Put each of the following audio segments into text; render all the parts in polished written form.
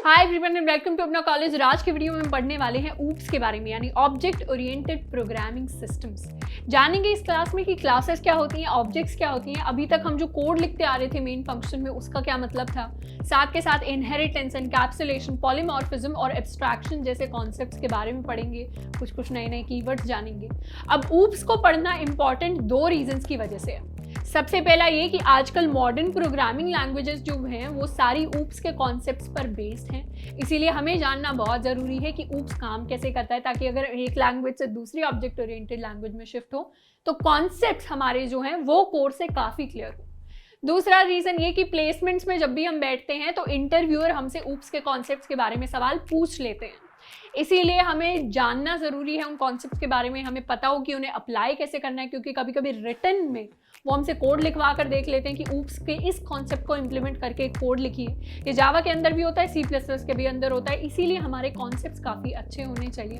Hi everyone and welcome to अपना college. आज की वीडियो में पढ़ने वाले हैं ऊप्स के बारे में, यानी ऑब्जेक्ट ओरिएंटेड प्रोग्रामिंग सिस्टम्स। जानेंगे इस क्लास में कि क्लासेस क्या होती हैं, ऑब्जेक्ट्स क्या होती हैं, अभी तक हम जो कोड लिखते आ रहे थे मेन फंक्शन में उसका क्या मतलब था, साथ के साथ इनहेरिटेंस, एनकैप्सुलेशन, पॉलीमॉर्फिज्म और एब्स्ट्रैक्शन जैसे कॉन्सेप्ट्स के बारे में पढ़ेंगे। कुछ नए नए कीवर्ड्स जानेंगे। अब ऊप्स को पढ़ना इंपॉर्टेंट दो रीजंस की वजह से है। सबसे पहला ये कि आजकल मॉडर्न प्रोग्रामिंग लैंग्वेजेस जो हैं वो सारी ऊप्स के कॉन्सेप्ट्स पर बेस्ड हैं, इसीलिए हमें जानना बहुत ज़रूरी है कि ऊप्स काम कैसे करता है, ताकि अगर एक लैंग्वेज से दूसरी ऑब्जेक्ट ओरिएंटेड लैंग्वेज में शिफ्ट हो तो कॉन्सेप्ट्स हमारे जो हैं वो कोर्स से काफ़ी क्लियर हो। दूसरा रीज़न ये कि प्लेसमेंट्स में जब भी हम बैठते हैं तो इंटरव्यूअर हमसे ऊप्स के कॉन्सेप्ट्स के बारे में सवाल पूछ लेते हैं, इसीलिए हमें जानना ज़रूरी है उन कॉन्सेप्ट्स के बारे में, हमें पता हो कि उन्हें अप्लाई कैसे करना है, क्योंकि कभी कभी रिटन में वो हमसे कोड लिखवा कर देख लेते हैं कि ऊप्स के इस कॉन्सेप्ट को इम्प्लीमेंट करके एक कोड लिखिए। ये जावा के अंदर भी होता है, C++ के भी अंदर होता है, इसीलिए हमारे कॉन्सेप्ट्स काफ़ी अच्छे होने चाहिए।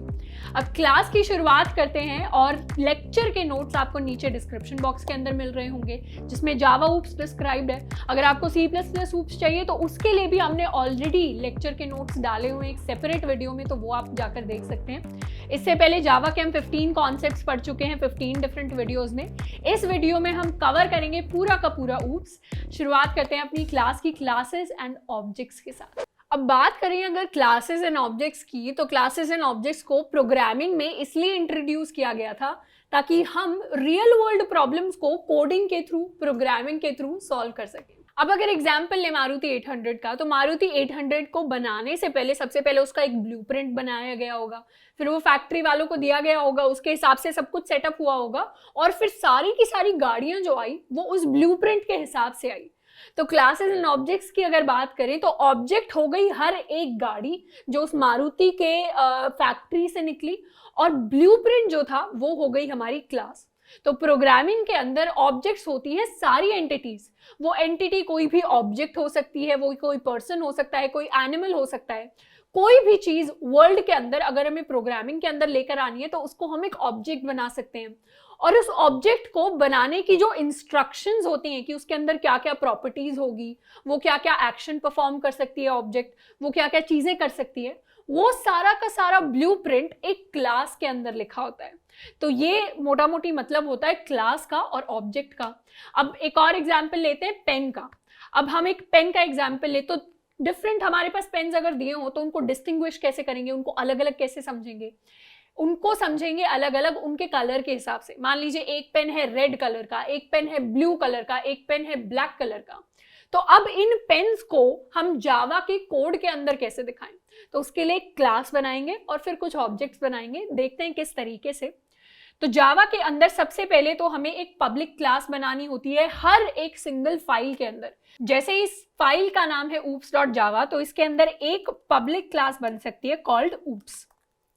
अब क्लास की शुरुआत करते हैं और लेक्चर के नोट्स आपको नीचे डिस्क्रिप्शन बॉक्स के अंदर मिल रहे होंगे, जिसमें जावा ऊप्स डिस्क्राइब्ड है। अगर आपको C++ ऊप्स चाहिए तो उसके लिए भी हमने ऑलरेडी लेक्चर के नोट्स डाले हुए हैं एक सेपरेट वीडियो में, तो वो आप जाकर देख सकते हैं। इससे पहले जावा के हम 15 कॉन्सेप्ट्स पढ़ चुके हैं 15 डिफरेंट वीडियोस में। इस वीडियो में हम कवर करेंगे पूरा का पूरा ऊप्स। शुरुआत करते हैं अपनी क्लास की क्लासेस एंड ऑब्जेक्ट्स के साथ। अब बात करें अगर क्लासेस एंड ऑब्जेक्ट्स की, तो क्लासेस एंड ऑब्जेक्ट्स को प्रोग्रामिंग में इसलिए इंट्रोड्यूस किया गया था ताकि हम रियल वर्ल्ड प्रॉब्लम्स को कोडिंग के थ्रू, प्रोग्रामिंग के थ्रू सॉल्व कर सकें। अब अगर एग्जाम्पल ले मारुति 800 का, तो मारुति 800 को बनाने से पहले सबसे पहले उसका एक ब्लूप्रिंट बनाया गया होगा, फिर वो फैक्ट्री वालों को दिया गया होगा, उसके हिसाब से सब कुछ सेटअप हुआ होगा, और फिर सारी की सारी गाड़ियां जो आई वो उस ब्लूप्रिंट के हिसाब से आई। तो क्लासेस एंड ऑब्जेक्ट्स की अगर बात करें तो ऑब्जेक्ट हो गई हर एक गाड़ी जो उस मारुति के फैक्ट्री से निकली, और ब्लूप्रिंट जो था वो हो गई हमारी क्लास। तो प्रोग्रामिंग के अंदर ऑब्जेक्ट्स होती है सारी एंटिटीज। वो एंटिटी कोई भी ऑब्जेक्ट हो सकती है, वो कोई पर्सन हो सकता है, कोई एनिमल हो सकता है, कोई भी चीज वर्ल्ड के अंदर अगर हमें प्रोग्रामिंग के अंदर लेकर आनी है तो उसको हम एक ऑब्जेक्ट बना सकते हैं। और उस ऑब्जेक्ट को बनाने की जो इंस्ट्रक्शंस होती हैं कि उसके अंदर क्या क्या प्रॉपर्टीज होगी, वो क्या क्या एक्शन परफॉर्म कर सकती है ऑब्जेक्ट, वो क्या क्या चीजें कर सकती है, वो सारा का सारा ब्लूप्रिंट एक क्लास के अंदर लिखा होता है। तो ये मोटा मोटी मतलब होता है क्लास का और ऑब्जेक्ट का। अब एक और एग्जाम्पल लेते हैं पेन का। अब हम एक पेन का एग्जाम्पल ले तो डिफरेंट हमारे पास पेन्स अगर दिए हो तो उनको डिस्टिंग्विश कैसे करेंगे, उनको अलग अलग कैसे समझेंगे, उनको समझेंगे अलग अलग उनके कलर के हिसाब से। मान लीजिए एक पेन है रेड कलर का, एक पेन है ब्लू कलर का, एक पेन है ब्लैक कलर का। तो अब इन पेन्स को हम जावा के कोड के अंदर कैसे दिखाएं, तो उसके लिए एक क्लास बनाएंगे और फिर कुछ ऑब्जेक्ट्स बनाएंगे। देखते हैं किस तरीके से। तो जावा के अंदर सबसे पहले तो हमें एक पब्लिक क्लास बनानी होती है हर एक सिंगल फाइल के अंदर। जैसे इस फाइल का नाम है oops.java, तो इसके अंदर एक पब्लिक क्लास बन सकती है कॉल्ड oops।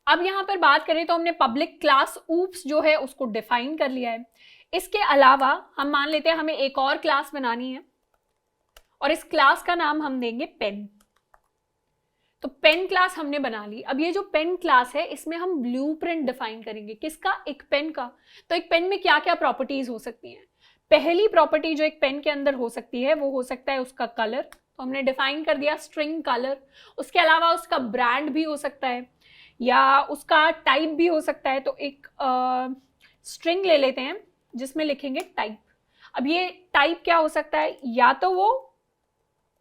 अब यहां पर बात करें तो हमने पब्लिक क्लास oops जो है उसको डिफाइन कर लिया है। इसके अलावा हम मान लेते हैं हमें एक और क्लास बनानी है और इस क्लास का नाम हम देंगे पेन। तो पेन क्लास हमने बना ली। अब ये जो पेन क्लास है इसमें हम ब्लूप्रिंट डिफाइन करेंगे। किसका? एक पेन का। तो एक पेन में क्या क्या प्रॉपर्टीज हो सकती हैं? पहली प्रॉपर्टी जो एक पेन के अंदर हो सकती है वो हो सकता है उसका कलर, तो हमने डिफाइन कर दिया स्ट्रिंग कलर। उसके अलावा उसका ब्रांड भी हो सकता है या उसका टाइप भी हो सकता है। तो एक स्ट्रिंग ले लेते हैं जिसमें लिखेंगे टाइप। अब ये टाइप क्या हो सकता है? या तो वो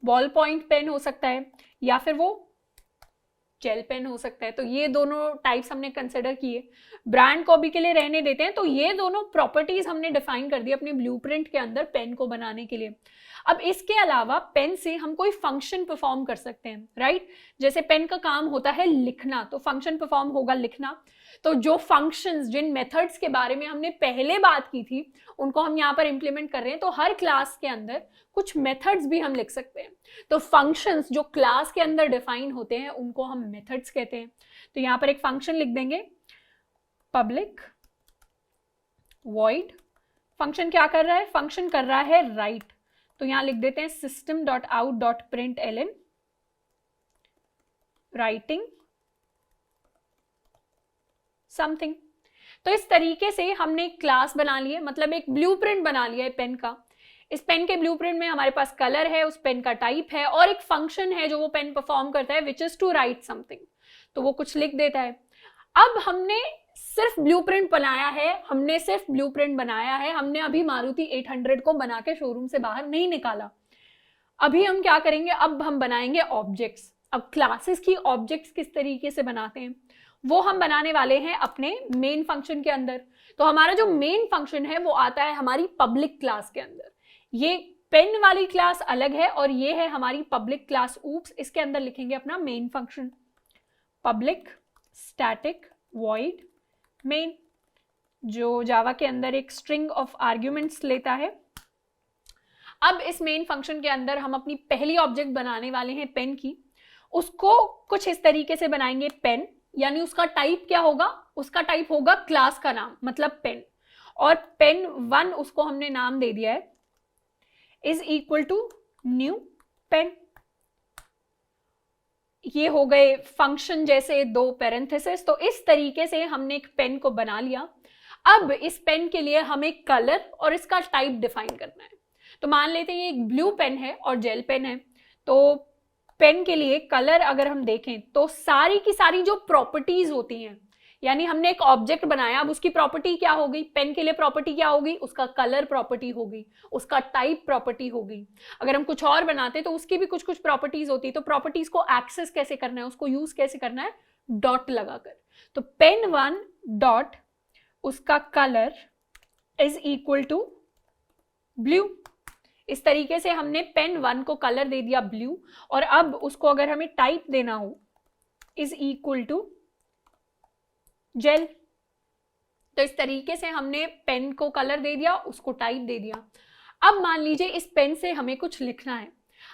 बॉल पॉइंट पेन हो सकता है या फिर वो जेल पेन हो सकता है। तो ये दोनों टाइप्स हमने कंसिडर किए। ब्रांड को अभी के लिए रहने देते हैं। तो ये दोनों प्रॉपर्टीज हमने डिफाइन कर दी अपने ब्लूप्रिंट के अंदर पेन को बनाने के लिए। अब इसके अलावा पेन से हम कोई फंक्शन परफॉर्म कर सकते हैं, राइट? जैसे पेन का काम होता है लिखना, तो फंक्शन परफॉर्म होगा लिखना। तो जो फंक्शंस, जिन मेथड्स के बारे में हमने पहले बात की थी उनको हम यहाँ पर इंप्लीमेंट कर रहे हैं। तो हर क्लास के अंदर कुछ मेथड्स भी हम लिख सकते हैं। तो फंक्शंस जो क्लास के अंदर डिफाइन होते हैं उनको हम मेथड्स कहते हैं। तो यहाँ पर एक फंक्शन लिख देंगे पब्लिक वॉइड। फंक्शन क्या कर रहा है? फंक्शन कर रहा है राइट। तो यहाँ लिख देते हैं system.out.println राइटिंग समथिंग। तो इस तरीके से हमने एक क्लास बना ली है, मतलब एक ब्लूप्रिंट बना लिया है पेन का। इस पेन के ब्लूप्रिंट में हमारे पास कलर है, उस पेन का टाइप है और एक फंक्शन है जो वो पेन परफॉर्म करता है, which is to write something. तो वो कुछ लिख देता है। अब हमने सिर्फ ब्लूप्रिंट बनाया है, हमने अभी मारुति 800 को बना के शोरूम से बाहर नहीं निकाला। अभी हम क्या करेंगे, अब हम बनाएंगे ऑब्जेक्ट्स। अब क्लासेस की ऑब्जेक्ट्स किस तरीके से बनाते हैं वो हम बनाने वाले हैं अपने मेन फंक्शन के अंदर। तो हमारा जो मेन फंक्शन है वो आता है हमारी पब्लिक क्लास के अंदर। ये पेन वाली क्लास अलग है और ये है हमारी पब्लिक क्लास ऊप्स। इसके अंदर लिखेंगे अपना main function, public static void main, जो जावा के अंदर एक स्ट्रिंग ऑफ आर्ग्यूमेंट्स लेता है। अब इस मेन फंक्शन के अंदर हम अपनी पहली ऑब्जेक्ट बनाने वाले हैं पेन की। उसको कुछ इस तरीके से बनाएंगे, पेन, यानी उसका टाइप क्या होगा, उसका टाइप होगा क्लास का नाम, मतलब पेन। और पेन 1 उसको हमने नाम दे दिया है, is equal to new pen. ये हो गए फंक्शन जैसे 2 पैरेंथेसिस। तो इस तरीके से हमने एक पेन को बना लिया। अब इस पेन के लिए हमें कलर और इसका टाइप डिफाइन करना है। तो मान लेते हैं ये एक ब्लू पेन है और जेल पेन है। तो पेन के लिए कलर अगर हम देखें तो सारी की सारी जो प्रॉपर्टीज होती हैं, यानी हमने एक ऑब्जेक्ट बनाया, अब उसकी प्रॉपर्टी क्या होगी, पेन के लिए प्रॉपर्टी क्या होगी, उसका कलर प्रॉपर्टी होगी, उसका टाइप प्रॉपर्टी होगी। अगर हम कुछ और बनाते तो उसकी भी कुछ कुछ प्रॉपर्टीज होती। तो प्रॉपर्टीज को एक्सेस कैसे करना है, उसको यूज कैसे करना है, डॉट लगाकर। तो पेन 1 डॉट उसका colour is equal to blue. इस तरीके से हमने पेन 1 को कलर दे दिया ब्लू, और अब उसको अगर हमें टाइप देना हो, इज इक्वल टू जेल। तो इस तरीके से हमने पेन को कलर दे दिया, उसको टाइप दे दिया। अब मान लीजिए इस पेन से हमें कुछ लिखना है।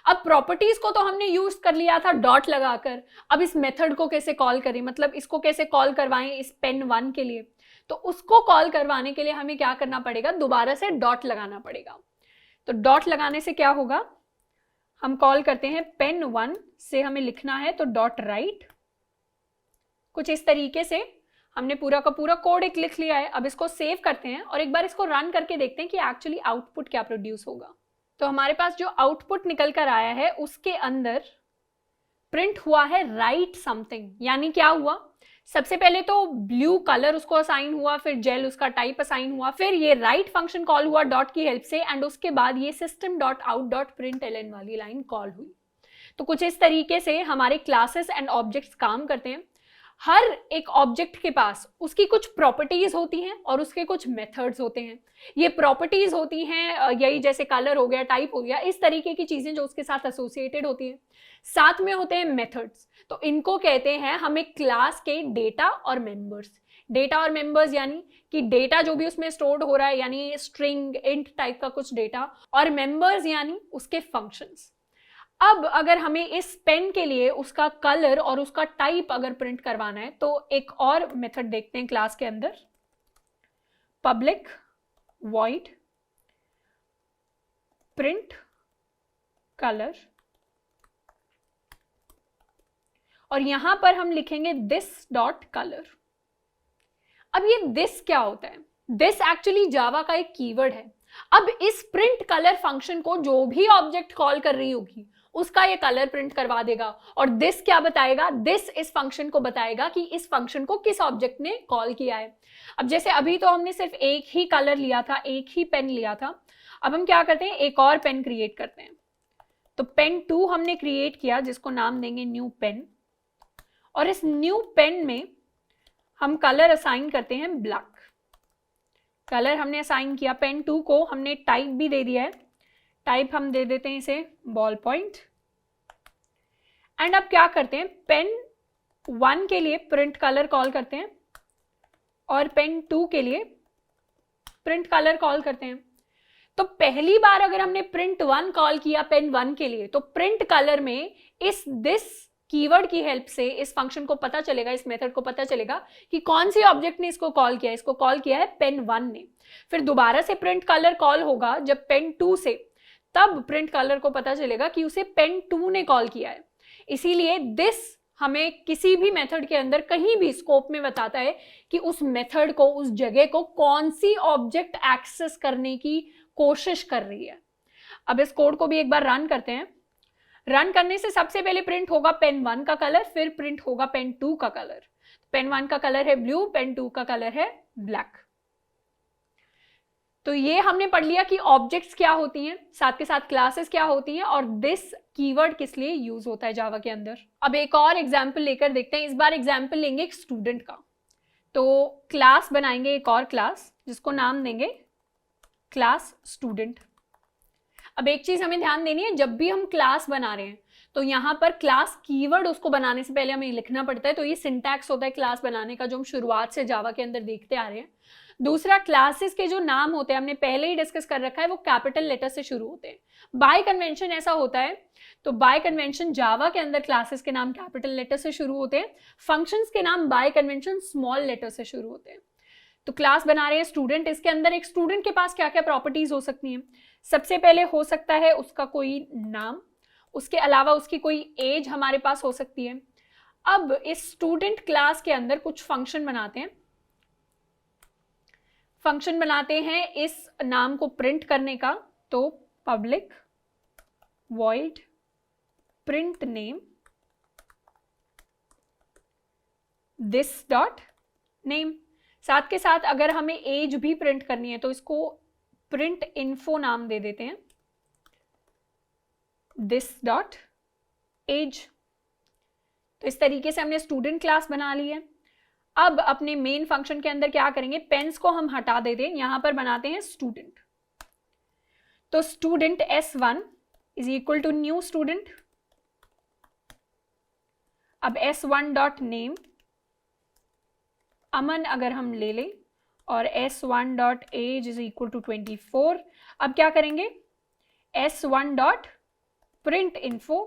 अब प्रॉपर्टीज को तो हमने यूज कर लिया था डॉट लगाकर। अब इस मेथड को कैसे कॉल करें, मतलब इसको कैसे कॉल करवाएं इस पेन 1 के लिए। तो उसको कॉल करवाने के लिए हमें क्या करना पड़ेगा, दोबारा से डॉट लगाना पड़ेगा। तो डॉट लगाने से क्या होगा, हम कॉल करते हैं पेन 1 से हमें लिखना है तो डॉट राइट। कुछ इस तरीके से हमने पूरा का पूरा कोड एक लिख लिया है। अब इसको सेव करते हैं और एक बार इसको रन करके देखते हैं कि एक्चुअली आउटपुट क्या प्रोड्यूस होगा। तो हमारे पास जो आउटपुट निकल कर आया है उसके अंदर प्रिंट हुआ है राइट समथिंग। यानी क्या हुआ, सबसे पहले तो ब्लू कलर उसको असाइन हुआ, फिर जेल उसका टाइप असाइन हुआ, फिर ये राइट फंक्शन कॉल हुआ डॉट की हेल्प से, एंड उसके बाद ये system dot out dot print LN वाली लाइन कॉल हुई। तो कुछ इस तरीके से हमारे क्लासेस एंड ऑब्जेक्ट्स काम करते हैं। हर एक ऑब्जेक्ट के पास उसकी कुछ प्रॉपर्टीज होती हैं और उसके कुछ मेथड्स होते हैं। ये प्रॉपर्टीज होती हैं यही जैसे कलर हो गया, टाइप हो गया, इस तरीके की चीजें जो उसके साथ एसोसिएटेड होती हैं। साथ में होते हैं मेथड्स। तो इनको कहते हैं हमें क्लास के डेटा और मेंबर्स। डेटा और मेंबर्स यानी कि डेटा जो भी उसमें स्टोर्ड हो रहा है, यानी स्ट्रिंग इंट टाइप का कुछ डेटा, और मेंबर्स यानी उसके फंक्शंस। अब अगर हमें इस पेन के लिए उसका कलर और उसका टाइप अगर प्रिंट करवाना है तो एक और मेथड देखते हैं क्लास के अंदर, पब्लिक वॉइड प्रिंट कलर, और यहां पर हम लिखेंगे दिस डॉट कलर। अब ये दिस क्या होता है, दिस एक्चुअली जावा का एक कीवर्ड है। अब इस प्रिंट कलर फंक्शन को जो भी ऑब्जेक्ट कॉल कर रही होगी उसका ये कलर प्रिंट करवा देगा। और दिस क्या बताएगा, दिस इस फंक्शन को बताएगा कि इस फंक्शन को किस ऑब्जेक्ट ने कॉल किया है। अब जैसे अभी तो हमने सिर्फ एक ही कलर लिया था, एक ही पेन लिया था। अब हम क्या करते हैं, एक और पेन क्रिएट करते हैं। तो पेन 2 हमने क्रिएट किया जिसको नाम देंगे न्यू पेन, और इस न्यू पेन में हम कलर असाइन करते हैं ब्लैक। कलर हमने असाइन किया, पेन 2 को हमने टाइप भी दे दिया है, टाइप हम दे देते हैं इसे बॉल पॉइंट। एंड अब क्या करते हैं, पेन 1 के लिए प्रिंट कलर कॉल करते हैं और पेन 2 के लिए प्रिंट कलर कॉल करते हैं। तो पहली बार अगर हमने प्रिंट 1 कॉल किया पेन 1 के लिए, तो प्रिंट कलर में इस दिस कीवर्ड की हेल्प से इस फंक्शन को पता चलेगा, इस मेथड को पता चलेगा कि कौन सी ऑब्जेक्ट ने इसको कॉल किया है। इसको कॉल किया है पेन 1 ने। फिर दोबारा से प्रिंट कलर कॉल होगा जब पेन 2 से, तब प्रिंट कलर को पता चलेगा कि उसे पेन 2 ने कॉल किया है। इसीलिए दिस हमें किसी भी मेथड के अंदर कहीं भी स्कोप में बताता है कि उस मेथड को, उस जगह को कौन सी ऑब्जेक्ट एक्सेस करने की कोशिश कर रही है। अब इस कोड को भी एक बार रन करते हैं। रन करने से सबसे पहले प्रिंट होगा पेन 1 का कलर, फिर प्रिंट होगा पेन 2 का कलर। पेन 1 का कलर है ब्लू, पेन 2 का कलर है ब्लैक। तो ये हमने पढ़ लिया कि ऑब्जेक्ट्स क्या होती हैं, साथ के साथ क्लासेस क्या होती हैं और दिस कीवर्ड किस लिए यूज होता है जावा के अंदर। अब एक और एग्जाम्पल लेकर देखते हैं। इस बार एग्जाम्पल लेंगे एक स्टूडेंट का। तो क्लास बनाएंगे, एक और क्लास जिसको नाम देंगे क्लास स्टूडेंट। अब एक चीज हमें ध्यान देनी है, जब भी हम क्लास बना रहे हैं तो यहाँ पर क्लास कीवर्ड उसको बनाने से पहले हमें लिखना पड़ता है। तो ये सिंटैक्स होता है क्लास बनाने का, जो हम शुरुआत से जावा के अंदर देखते आ रहे हैं। दूसरा, क्लासेस के जो नाम होते हैं हमने पहले ही डिस्कस कर रखा है, वो कैपिटल लेटर से शुरू होते हैं। बाय कन्वेंशन ऐसा होता है। तो बाय कन्वेंशन जावा के अंदर क्लासेस के नाम कैपिटल लेटर से शुरू होते हैं, फंक्शंस के नाम बाय कन्वेंशन स्मॉल लेटर से शुरू होते हैं। तो क्लास बना रहे हैं स्टूडेंट, इसके अंदर एक स्टूडेंट के पास क्या क्या प्रॉपर्टीज हो सकती हैं। सबसे पहले हो सकता है उसका कोई नाम, उसके अलावा उसकी कोई एज हमारे पास हो सकती है। अब इस स्टूडेंट क्लास के अंदर कुछ फंक्शन बनाते हैं। फंक्शन बनाते हैं इस नाम को प्रिंट करने का। तो public void print name this dot name. साथ के साथ अगर हमें एज भी प्रिंट करनी है तो इसको प्रिंट इन्फो नाम दे देते हैं, दिस डॉट एज। तो इस तरीके से हमने स्टूडेंट क्लास बना ली है। अब अपने मेन फंक्शन के अंदर क्या करेंगे, पेन्स को हम हटा देते हैं, यहां पर बनाते हैं स्टूडेंट। तो student S1 is equal to new student. अब S1 डॉट नेम अमन अगर हम ले लें और S1 dot age is equal to 24। अब क्या करेंगे, S1 dot print info,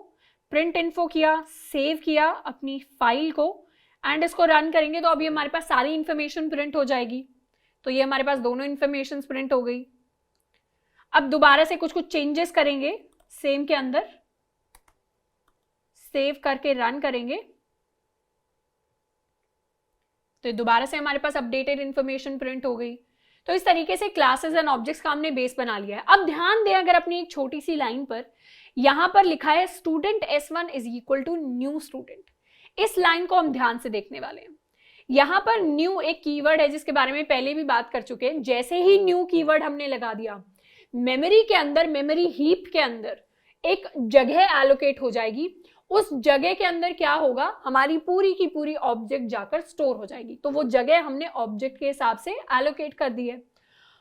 print info किया, सेव किया अपनी फाइल को एंड इसको रन करेंगे। तो अभी हमारे पास सारी इंफॉर्मेशन प्रिंट हो जाएगी। तो ये हमारे पास दोनों इंफॉर्मेशन प्रिंट हो गई। अब दोबारा से कुछ चेंजेस करेंगे सेम के अंदर, सेव करके रन करेंगे तो दोबारा से हमारे पास अपडेटेड इंफॉर्मेशन प्रिंट हो गई। तो इस तरीके से क्लासेस एंड ऑब्जेक्ट्स का हमने बेस बना लिया है। अब ध्यान दें, अगर अपनी एक छोटी सी लाइन पर यहां पर लिखा है student S1 is equal to new student, इस लाइन को हम ध्यान से देखने वाले हैं। यहां पर न्यू एक कीवर्ड है जिसके बारे में पहले भी बात कर चुके हैं। जैसे ही न्यू कीवर्ड हमने लगा दिया, मेमोरी के अंदर, मेमोरी हीप के अंदर एक जगह एलोकेट हो जाएगी। उस जगह के अंदर क्या होगा, हमारी पूरी की पूरी ऑब्जेक्ट जाकर स्टोर हो जाएगी। तो वो जगह हमने ऑब्जेक्ट के हिसाब से एलोकेट कर दी है।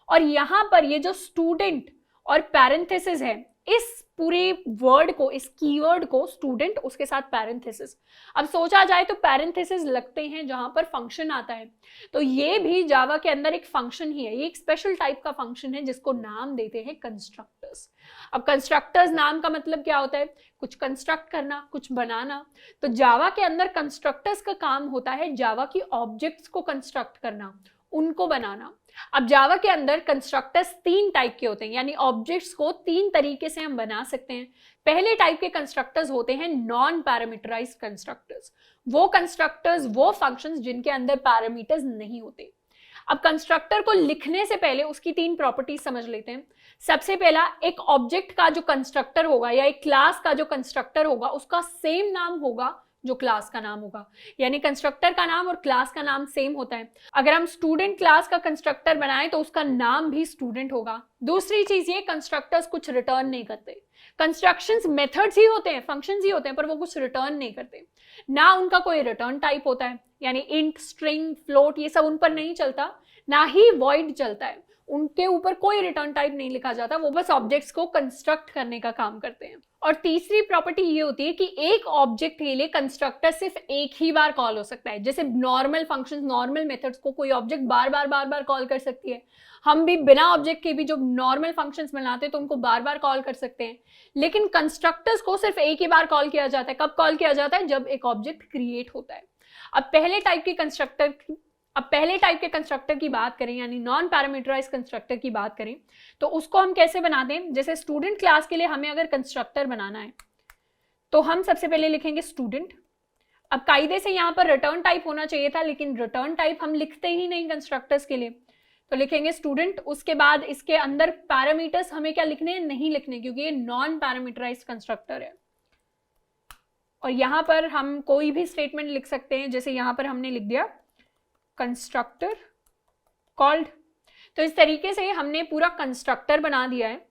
और यहां पर ये जो स्टूडेंट और पैरेंथेसिस है, इस पूरे वर्ड को, इस कीवर्ड को स्टूडेंट, उसके साथ पैरेंथेसिस। अब सोचा जाए तो पैरेंथेसिस लगते हैं जहां पर फंक्शन आता है। तो ये भी जावा के अंदर एक फंक्शन ही है। ये एक स्पेशल टाइप का फंक्शन है जिसको नाम देते हैं कंस्ट्रक्टर्स। अब कंस्ट्रक्टर्स नाम का मतलब क्या होता है, कुछ कंस्ट्रक्ट करना, कुछ बनाना। तो जावा के अंदर कंस्ट्रक्टर्स का काम होता है जावा की ऑब्जेक्ट्स को कंस्ट्रक्ट करना, उनको बनाना। अब जावा के अंदर कंस्ट्रक्टर्स 3 टाइप के होते हैं, यानी ऑब्जेक्ट्स को 3 तरीके से हम बना सकते हैं। पहले टाइप के कंस्ट्रक्टर्स होते हैं नॉन पैरामीटराइज्ड कंस्ट्रक्टर्स, वो कंस्ट्रक्टर्स, वो फंक्शंस जिनके अंदर पैरामीटर्स नहीं होते। अब कंस्ट्रक्टर को लिखने से पहले उसकी 3 प्रॉपर्टीज समझ लेते हैं। सबसे पहला, एक ऑब्जेक्ट का जो कंस्ट्रक्टर होगा या एक क्लास का जो कंस्ट्रक्टर होगा उसका सेम नाम होगा जो क्लास का नाम होगा, यानी कंस्ट्रक्टर का नाम और क्लास का नाम सेम होता है। अगर हम स्टूडेंट क्लास का कंस्ट्रक्टर बनाएं तो उसका नाम भी स्टूडेंट होगा। दूसरी चीज ये, कंस्ट्रक्टर्स कुछ रिटर्न नहीं करते। कंस्ट्रक्शंस मेथड्स ही होते हैं, फंक्शंस ही होते हैं, पर वो कुछ रिटर्न नहीं करते। ना उनका कोई रिटर्न टाइप होता है, यानी इंट, स्ट्रिंग, फ्लोट, ये सब उन पर नहीं चलता। ना ही वॉइड चलता है, उनके ऊपर कोई रिटर्न टाइप नहीं लिखा जाता। वो बस ऑब्जेक्ट्स को कंस्ट्रक्ट करने का काम करते हैं। और तीसरी प्रॉपर्टी ये होती है कि एक ऑब्जेक्ट के लिए कंस्ट्रक्टर सिर्फ एक ही बार कॉल हो सकता है। जैसे नॉर्मल फंक्शंस, नॉर्मल मेथड्स को कोई ऑब्जेक्ट बार बार कॉल कर सकती है। हम भी बिना ऑब्जेक्ट के भी जो नॉर्मल फंक्शंस बनाते हैं तो उनको बार बार कॉल कर सकते हैं। लेकिन कंस्ट्रक्टर्स को सिर्फ एक ही बार कॉल किया जाता है। कब कॉल किया जाता है, जब एक ऑब्जेक्ट क्रिएट होता है। अब पहले टाइप के कंस्ट्रक्टर की बात करें, यानी नॉन पैरामीटराइज्ड कंस्ट्रक्टर की बात करें, तो उसको हम कैसे बनाते हैं। जैसे स्टूडेंट क्लास के लिए हमें अगर कंस्ट्रक्टर बनाना है तो हम सबसे पहले लिखेंगे स्टूडेंट। अब कायदे से यहाँ पर रिटर्न टाइप होना चाहिए था, लेकिन रिटर्न टाइप हम लिखते ही नहीं कंस्ट्रक्टर्स के लिए। तो लिखेंगे स्टूडेंट, उसके बाद इसके अंदर पैरामीटर्स हमें क्या लिखने हैं, नहीं लिखने, क्योंकि ये नॉन पैरामीटराइज्ड कंस्ट्रक्टर है। और यहां पर हम कोई भी स्टेटमेंट लिख सकते हैं, जैसे यहां पर हमने लिख दिया कंस्ट्रक्टर कॉल्ड। तो इस तरीके से हमने पूरा कंस्ट्रक्टर बना दिया है,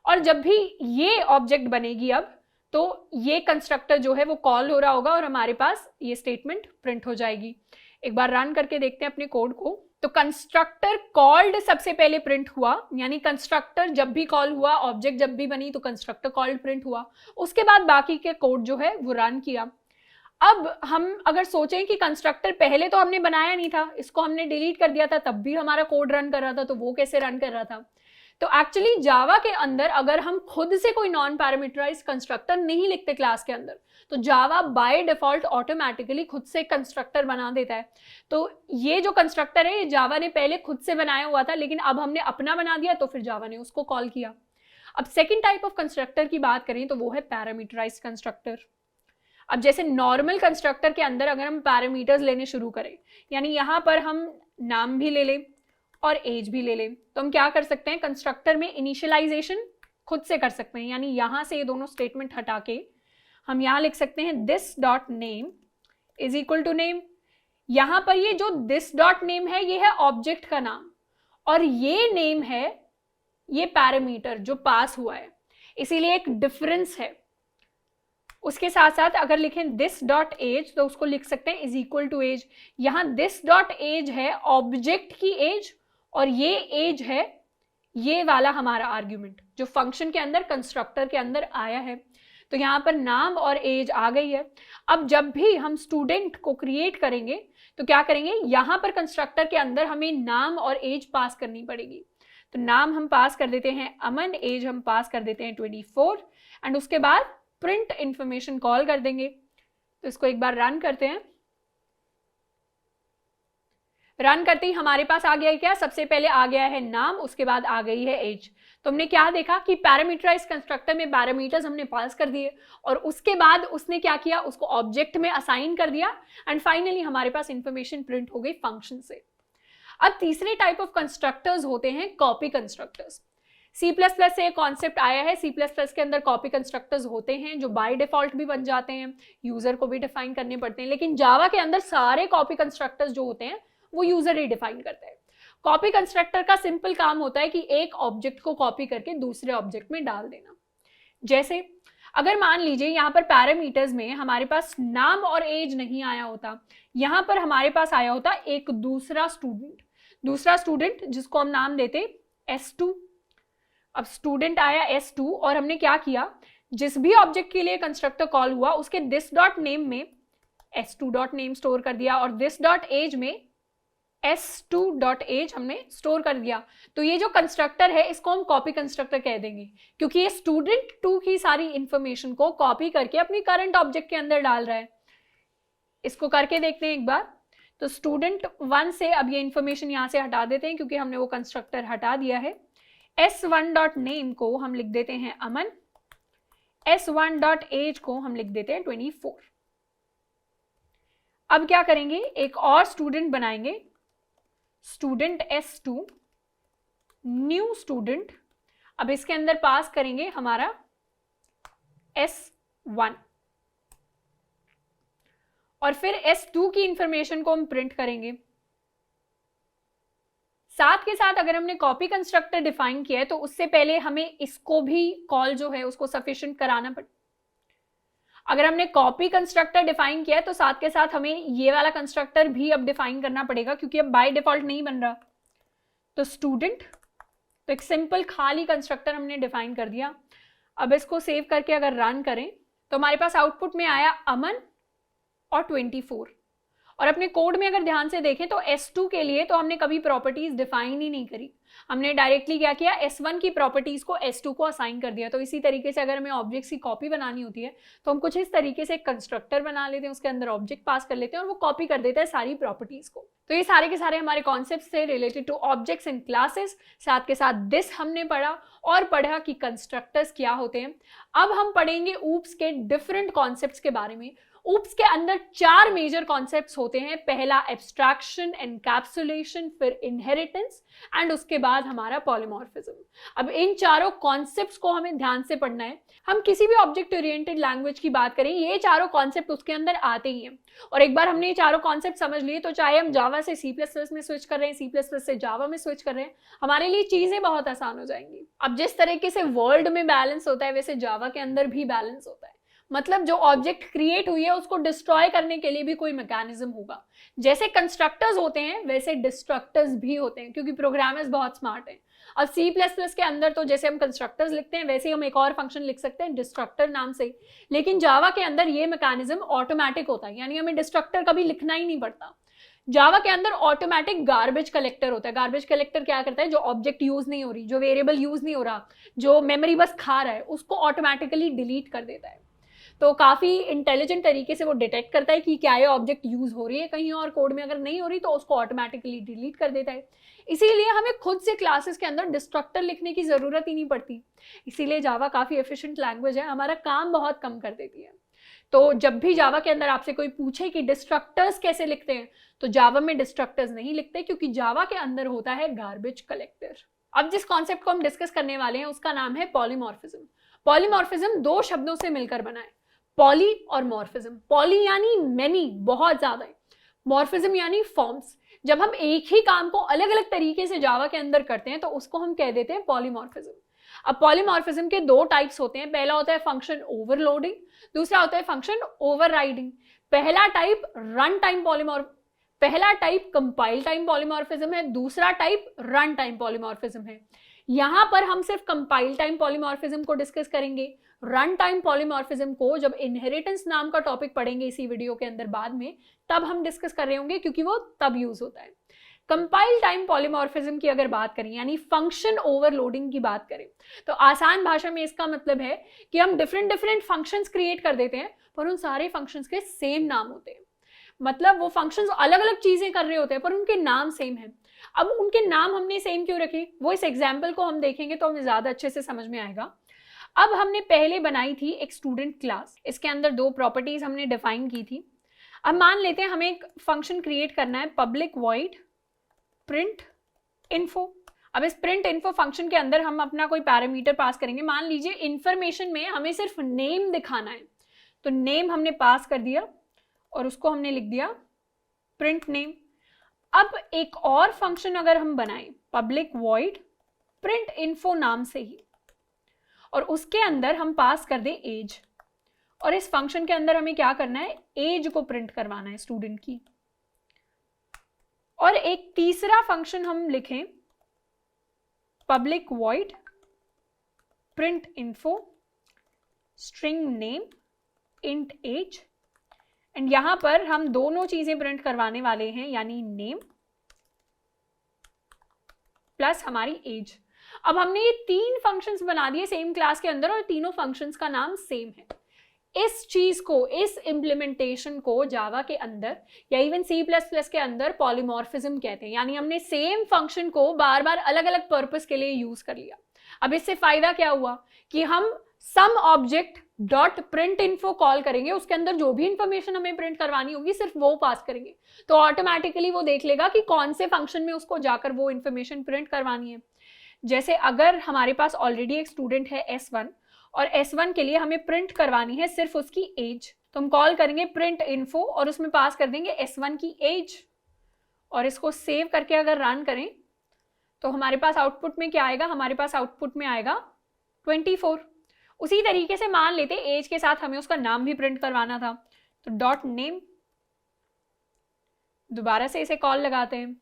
और जब भी ये ऑब्जेक्ट बनेगी अब, तो ये कंस्ट्रक्टर जो है वो कॉल हो रहा होगा और हमारे पास ये स्टेटमेंट प्रिंट हो जाएगी। एक बार रन करके देखते हैं अपने कोड को। तो कंस्ट्रक्टर कॉल्ड सबसे पहले प्रिंट हुआ, यानी कंस्ट्रक्टर जब भी कॉल हुआ, ऑब्जेक्ट जब भी बनी, तो कंस्ट्रक्टर कॉल्ड प्रिंट हुआ। उसके बाद बाकी के कोड जो है वो रन किया। अब हम अगर सोचें कि कंस्ट्रक्टर पहले तो हमने बनाया नहीं था, इसको हमने डिलीट कर दिया था, तब भी हमारा कोड रन कर रहा था, तो वो कैसे रन कर रहा था? तो एक्चुअली जावा के अंदर अगर हम खुद से कोई नॉन पैरामीटराइज्ड कंस्ट्रक्टर नहीं लिखते क्लास के अंदर, तो जावा बाय डिफॉल्ट ऑटोमेटिकली खुद से कंस्ट्रक्टर बना देता है। तो ये जो कंस्ट्रक्टर है, ये जावा ने पहले खुद से बनाया हुआ था, लेकिन अब हमने अपना बना दिया, तो फिर जावा ने उसको कॉल किया। अब सेकेंड टाइप ऑफ कंस्ट्रक्टर की बात करें तो वो है पैरामीटराइज्ड कंस्ट्रक्टर। अब जैसे नॉर्मल कंस्ट्रक्टर के अंदर अगर हम पैरामीटर्स लेने शुरू करें, यानी यहाँ पर हम नाम भी ले लें और एज भी ले लें, तो हम क्या कर सकते हैं, कंस्ट्रक्टर में इनिशियलाइजेशन खुद से कर सकते हैं। यानी यहाँ से ये दोनों स्टेटमेंट हटा के हम यहाँ लिख सकते हैं this dot name is equal to name. यहाँ पर ये जो दिस डॉट नेम है, ये है ऑब्जेक्ट का नाम, और ये नेम है ये पैरामीटर जो पास हुआ है, इसीलिए एक डिफरेंस है। उसके साथ साथ अगर लिखें दिस डॉट एज, तो उसको लिख सकते हैं इज इक्वल टू एज। यहाँ दिस डॉट एज है ऑब्जेक्ट की एज, और ये एज है ये वाला हमारा आर्ग्यूमेंट जो फंक्शन के अंदर, कंस्ट्रक्टर के अंदर आया है। तो यहाँ पर नाम और एज आ गई है। अब जब भी हम स्टूडेंट को क्रिएट करेंगे तो क्या करेंगे, यहाँ पर कंस्ट्रक्टर के अंदर हमें नाम और एज पास करनी पड़ेगी। तो नाम हम पास कर देते हैं अमन, एज हम पास कर देते हैं 24, एंड उसके बाद प्रिंट इंफॉर्मेशन कॉल कर देंगे। तो इसको एक बार रन करते हैं। रन करते ही हमारे पास आ गया है क्या, सबसे पहले आ गया है नाम, उसके बाद आ गई है एज। तो हमने क्या देखा कि पैरामीटराइज्ड कंस्ट्रक्टर में पैरामीटर्स हमने पास कर दिए, और उसके बाद उसने क्या किया, उसको ऑब्जेक्ट में असाइन कर दिया, एंड फाइनली हमारे पास इंफॉर्मेशन प्रिंट हो गई फंक्शन से। अब तीसरे टाइप ऑफ कंस्ट्रक्टर्स होते हैं कॉपी कंस्ट्रक्टर्स। C++ से कॉन्सेप्ट आया है। C++ के अंदर कॉपी कंस्ट्रक्टर्स होते हैं जो बाय डिफॉल्ट भी बन जाते हैं, यूजर को भी डिफाइन करने पड़ते हैं, लेकिन जावा के अंदर सारे कॉपी कंस्ट्रक्टर्स जो होते हैं वो यूजर ही डिफाइन करते हैं। कॉपी कंस्ट्रक्टर का सिंपल काम होता है कि एक ऑब्जेक्ट को कॉपी करके दूसरे ऑब्जेक्ट में डाल देना। जैसे अगर मान लीजिए यहाँ पर पैरामीटर्स में हमारे पास नाम और एज नहीं आया होता, यहाँ पर हमारे पास आया होता एक दूसरा स्टूडेंट जिसको हम नाम देते S2। अब स्टूडेंट आया S2, और हमने क्या किया, जिस भी ऑब्जेक्ट के लिए कंस्ट्रक्टर कॉल हुआ उसके दिस डॉट नेम में S2 डॉट नेम स्टोर कर दिया, और दिस डॉट एज में S2 डॉट एज हमने स्टोर कर दिया। तो ये जो कंस्ट्रक्टर है इसको हम कॉपी कंस्ट्रक्टर कह देंगे, क्योंकि ये स्टूडेंट 2 की सारी इंफॉर्मेशन को कॉपी करके अपनी करंट ऑब्जेक्ट के अंदर डाल रहा है। इसको करके देखते हैं एक बार। तो स्टूडेंट 1 से अब ये इंफॉर्मेशन यहाँ से हटा देते हैं, क्योंकि हमने वो कंस्ट्रक्टर हटा दिया है। S1 डॉट नेम को हम लिख देते हैं अमन, S1 डॉट एज को हम लिख देते हैं 24। अब क्या करेंगे, एक और स्टूडेंट बनाएंगे, स्टूडेंट S2 न्यू स्टूडेंट। अब इसके अंदर पास करेंगे हमारा S1, और फिर S2 की इंफॉर्मेशन को हम प्रिंट करेंगे। साथ के साथ अगर हमने कॉपी कंस्ट्रक्टर डिफाइन किया है तो उससे पहले हमें इसको भी कॉल जो है उसको सफिशिएंट कराना पड़े। अगर हमने कॉपी कंस्ट्रक्टर डिफाइन किया है तो साथ के साथ हमें ये वाला कंस्ट्रक्टर भी अब डिफाइन करना पड़ेगा, क्योंकि अब बाय डिफॉल्ट नहीं बन रहा। तो स्टूडेंट, तो एक सिंपल खाली कंस्ट्रक्टर हमने डिफाइन कर दिया। अब इसको सेव करके अगर रन करें तो हमारे पास आउटपुट में आया अमन और 24। और अपने कोड में अगर ध्यान से देखें तो S2 के लिए तो हमने कभी प्रॉपर्टीज डिफाइन ही नहीं करी, हमने डायरेक्टली क्या किया, S1 की प्रॉपर्टीज को S2 को असाइन कर दिया। तो इसी तरीके से अगर हमें ऑब्जेक्ट्स की कॉपी बनानी होती है तो हम कुछ इस तरीके से एक कंस्ट्रक्टर बना लेते हैं, उसके अंदर ऑब्जेक्ट पास कर लेते हैं और वो कॉपी कर देता है सारी प्रॉपर्टीज को। तो ये सारे के सारे हमारे कॉन्सेप्ट से related two objects in classes. साथ के साथ दिस हमने पढ़ा और पढ़ा कि कंस्ट्रक्टर्स क्या होते हैं। अब हम पढ़ेंगे ऊप्स के डिफरेंट कॉन्सेप्ट्स के बारे में। ऊप्स के अंदर 4 मेजर कॉन्सेप्ट्स होते हैं। पहला एब्स्ट्रैक्शन, एनकैप्सुलेशन, फिर इनहेरिटेंस एंड उसके बाद हमारा पॉलीमॉर्फिज्म। अब इन चारों कॉन्सेप्ट्स को हमें ध्यान से पढ़ना है। हम किसी भी ऑब्जेक्ट ओरिएंटेड लैंग्वेज की बात करें, ये चारों कॉन्सेप्ट उसके अंदर आते ही हैं। और एक बार हमने ये चारों कॉन्सेप्ट समझ लिए तो चाहे हम जावा से C++ में स्विच कर रहे हैं, C++ से जावा में स्विच कर रहे हैं, हमारे लिए चीजें बहुत आसान हो जाएंगी। अब जिस तरीके से वर्ल्ड में बैलेंस होता है वैसे जावा के अंदर भी बैलेंस होता है। मतलब जो ऑब्जेक्ट क्रिएट हुई है उसको डिस्ट्रॉय करने के लिए भी कोई मैकेनिज्म होगा। जैसे कंस्ट्रक्टर्स होते हैं वैसे डिस्ट्रक्टर्स भी होते हैं, क्योंकि प्रोग्रामर्स बहुत स्मार्ट हैं। अब C++ के अंदर तो जैसे हम कंस्ट्रक्टर्स लिखते हैं वैसे ही हम एक और फंक्शन लिख सकते हैं डिस्ट्रक्टर नाम से, लेकिन जावा के अंदर ये मैकेनिज्म ऑटोमेटिक होता है, यानी हमें डिस्ट्रक्टर कभी लिखना ही नहीं पड़ता। जावा के अंदर ऑटोमेटिक गार्बेज कलेक्टर होता है। गार्बेज कलेक्टर क्या करता है, जो ऑब्जेक्ट यूज नहीं हो रही, जो वेरिएबल यूज नहीं हो रहा, जो मेमोरी बस खा रहा है, उसको ऑटोमेटिकली डिलीट कर देता है। तो काफ़ी इंटेलिजेंट तरीके से वो डिटेक्ट करता है कि क्या ये ऑब्जेक्ट यूज हो रही है कहीं और कोड में, अगर नहीं हो रही तो उसको ऑटोमेटिकली डिलीट कर देता है। इसीलिए हमें खुद से क्लासेस के अंदर डिस्ट्रक्टर लिखने की ज़रूरत ही नहीं पड़ती। इसीलिए जावा काफ़ी एफिशिएंट लैंग्वेज है, हमारा काम बहुत कम कर देती है। तो जब भी जावा के अंदर आपसे कोई पूछे कि डिस्ट्रक्टर्स कैसे लिखते हैं, तो जावा में डिस्ट्रक्टर्स नहीं लिखते, क्योंकि जावा के अंदर होता है गार्बेज कलेक्टर। अब जिस कॉन्सेप्ट को हम डिस्कस करने वाले हैं उसका नाम है पॉलीमॉर्फिज्म। पॉलीमॉर्फिज्म 2 शब्दों से मिलकर बना है, पॉली और मॉर्फिज्म। पॉली यानी मैनी, बहुत ज्यादा है, मॉर्फिज्म यानी फॉर्म्स। जब हम एक ही काम को अलग अलग तरीके से जावा के अंदर करते हैं तो उसको हम कह देते हैं पॉलीमॉर्फिज्म। अब पॉलीमॉर्फिज्म के 2 टाइप्स होते हैं। पहला होता है फंक्शन ओवरलोडिंग, दूसरा होता है फंक्शन ओवरराइडिंग। पहला टाइप कंपाइल टाइम पॉलीमॉर्फिज्म है, दूसरा टाइप रन टाइम पॉलीमॉर्फिज्म है। यहां पर हम सिर्फ कंपाइल टाइम पॉलीमॉर्फिज्म को डिस्कस करेंगे। रन टाइम पॉलीमॉर्फिज्म को जब इनहेरिटेंस नाम का टॉपिक पढ़ेंगे इसी वीडियो के अंदर बाद में, तब हम डिस्कस कर रहे होंगे, क्योंकि वो तब यूज होता है। कंपाइल टाइम पॉलीमॉर्फिज्म की अगर बात करें, यानी फंक्शन ओवरलोडिंग की बात करें, तो आसान भाषा में इसका मतलब है कि हम डिफरेंट फंक्शंस क्रिएट कर देते हैं, पर उन सारे फंक्शंस के सेम नाम होते हैं। मतलब वो फंक्शंस अलग अलग चीजें कर रहे होते हैं पर उनके नाम सेम है। अब उनके नाम हमने सेम क्यों रखे, वो इस एग्जाम्पल को हम देखेंगे तो हमें ज्यादा अच्छे से समझ में आएगा। अब हमने पहले बनाई थी एक स्टूडेंट क्लास, इसके अंदर 2 प्रॉपर्टीज हमने डिफाइन की थी। अब मान लेते हैं हमें एक फंक्शन क्रिएट करना है, पब्लिक वॉइड प्रिंट इन्फो। अब इस प्रिंट इन्फो फंक्शन के अंदर हम अपना कोई पैरामीटर पास करेंगे। मान लीजिए इन्फॉर्मेशन में हमें सिर्फ नेम दिखाना है, तो नेम हमने पास कर दिया और उसको हमने लिख दिया प्रिंट नेम। अब एक और फंक्शन अगर हम बनाएं, पब्लिक वॉइड प्रिंट इन्फो नाम से ही, और उसके अंदर हम पास कर दें एज, और इस फंक्शन के अंदर हमें क्या करना है, एज को प्रिंट करवाना है स्टूडेंट की। और एक तीसरा फंक्शन हम लिखें, public void print info string name int age, and यहां पर हम दोनों चीजें प्रिंट करवाने वाले हैं, यानी नेम प्लस हमारी एज। अब हमने ये 3 फंक्शंस बना दिए सेम क्लास के अंदर और तीनों फंक्शंस का नाम सेम है। इस चीज को, इस इंप्लीमेंटेशन को जावा के अंदर या इवन C++ के अंदर पॉलीमॉर्फिज्म कहते हैं, यानी हमने सेम फंक्शन को बार बार अलग अलग पर्पस के लिए यूज कर लिया। अब इससे फायदा क्या हुआ कि हम some object dot print info call करेंगे, उसके अंदर जो भी इंफॉर्मेशन हमें प्रिंट करवानी होगी सिर्फ वो पास करेंगे, तो ऑटोमेटिकली वो देख लेगा कि कौन से फंक्शन में उसको जाकर वो इंफॉर्मेशन प्रिंट करवानी है। जैसे अगर हमारे पास ऑलरेडी एक स्टूडेंट है S1 और S1 के लिए हमें प्रिंट करवानी है सिर्फ उसकी एज, तो हम कॉल करेंगे प्रिंट इन्फो और उसमें पास कर देंगे S1 की एज, और इसको सेव करके अगर रन करें तो हमारे पास आउटपुट में क्या आएगा, हमारे पास आउटपुट में आएगा 24। उसी तरीके से मान लेते एज के साथ हमें उसका नाम भी प्रिंट करवाना था, तो डॉट नेम, दोबारा से इसे कॉल लगाते हैं।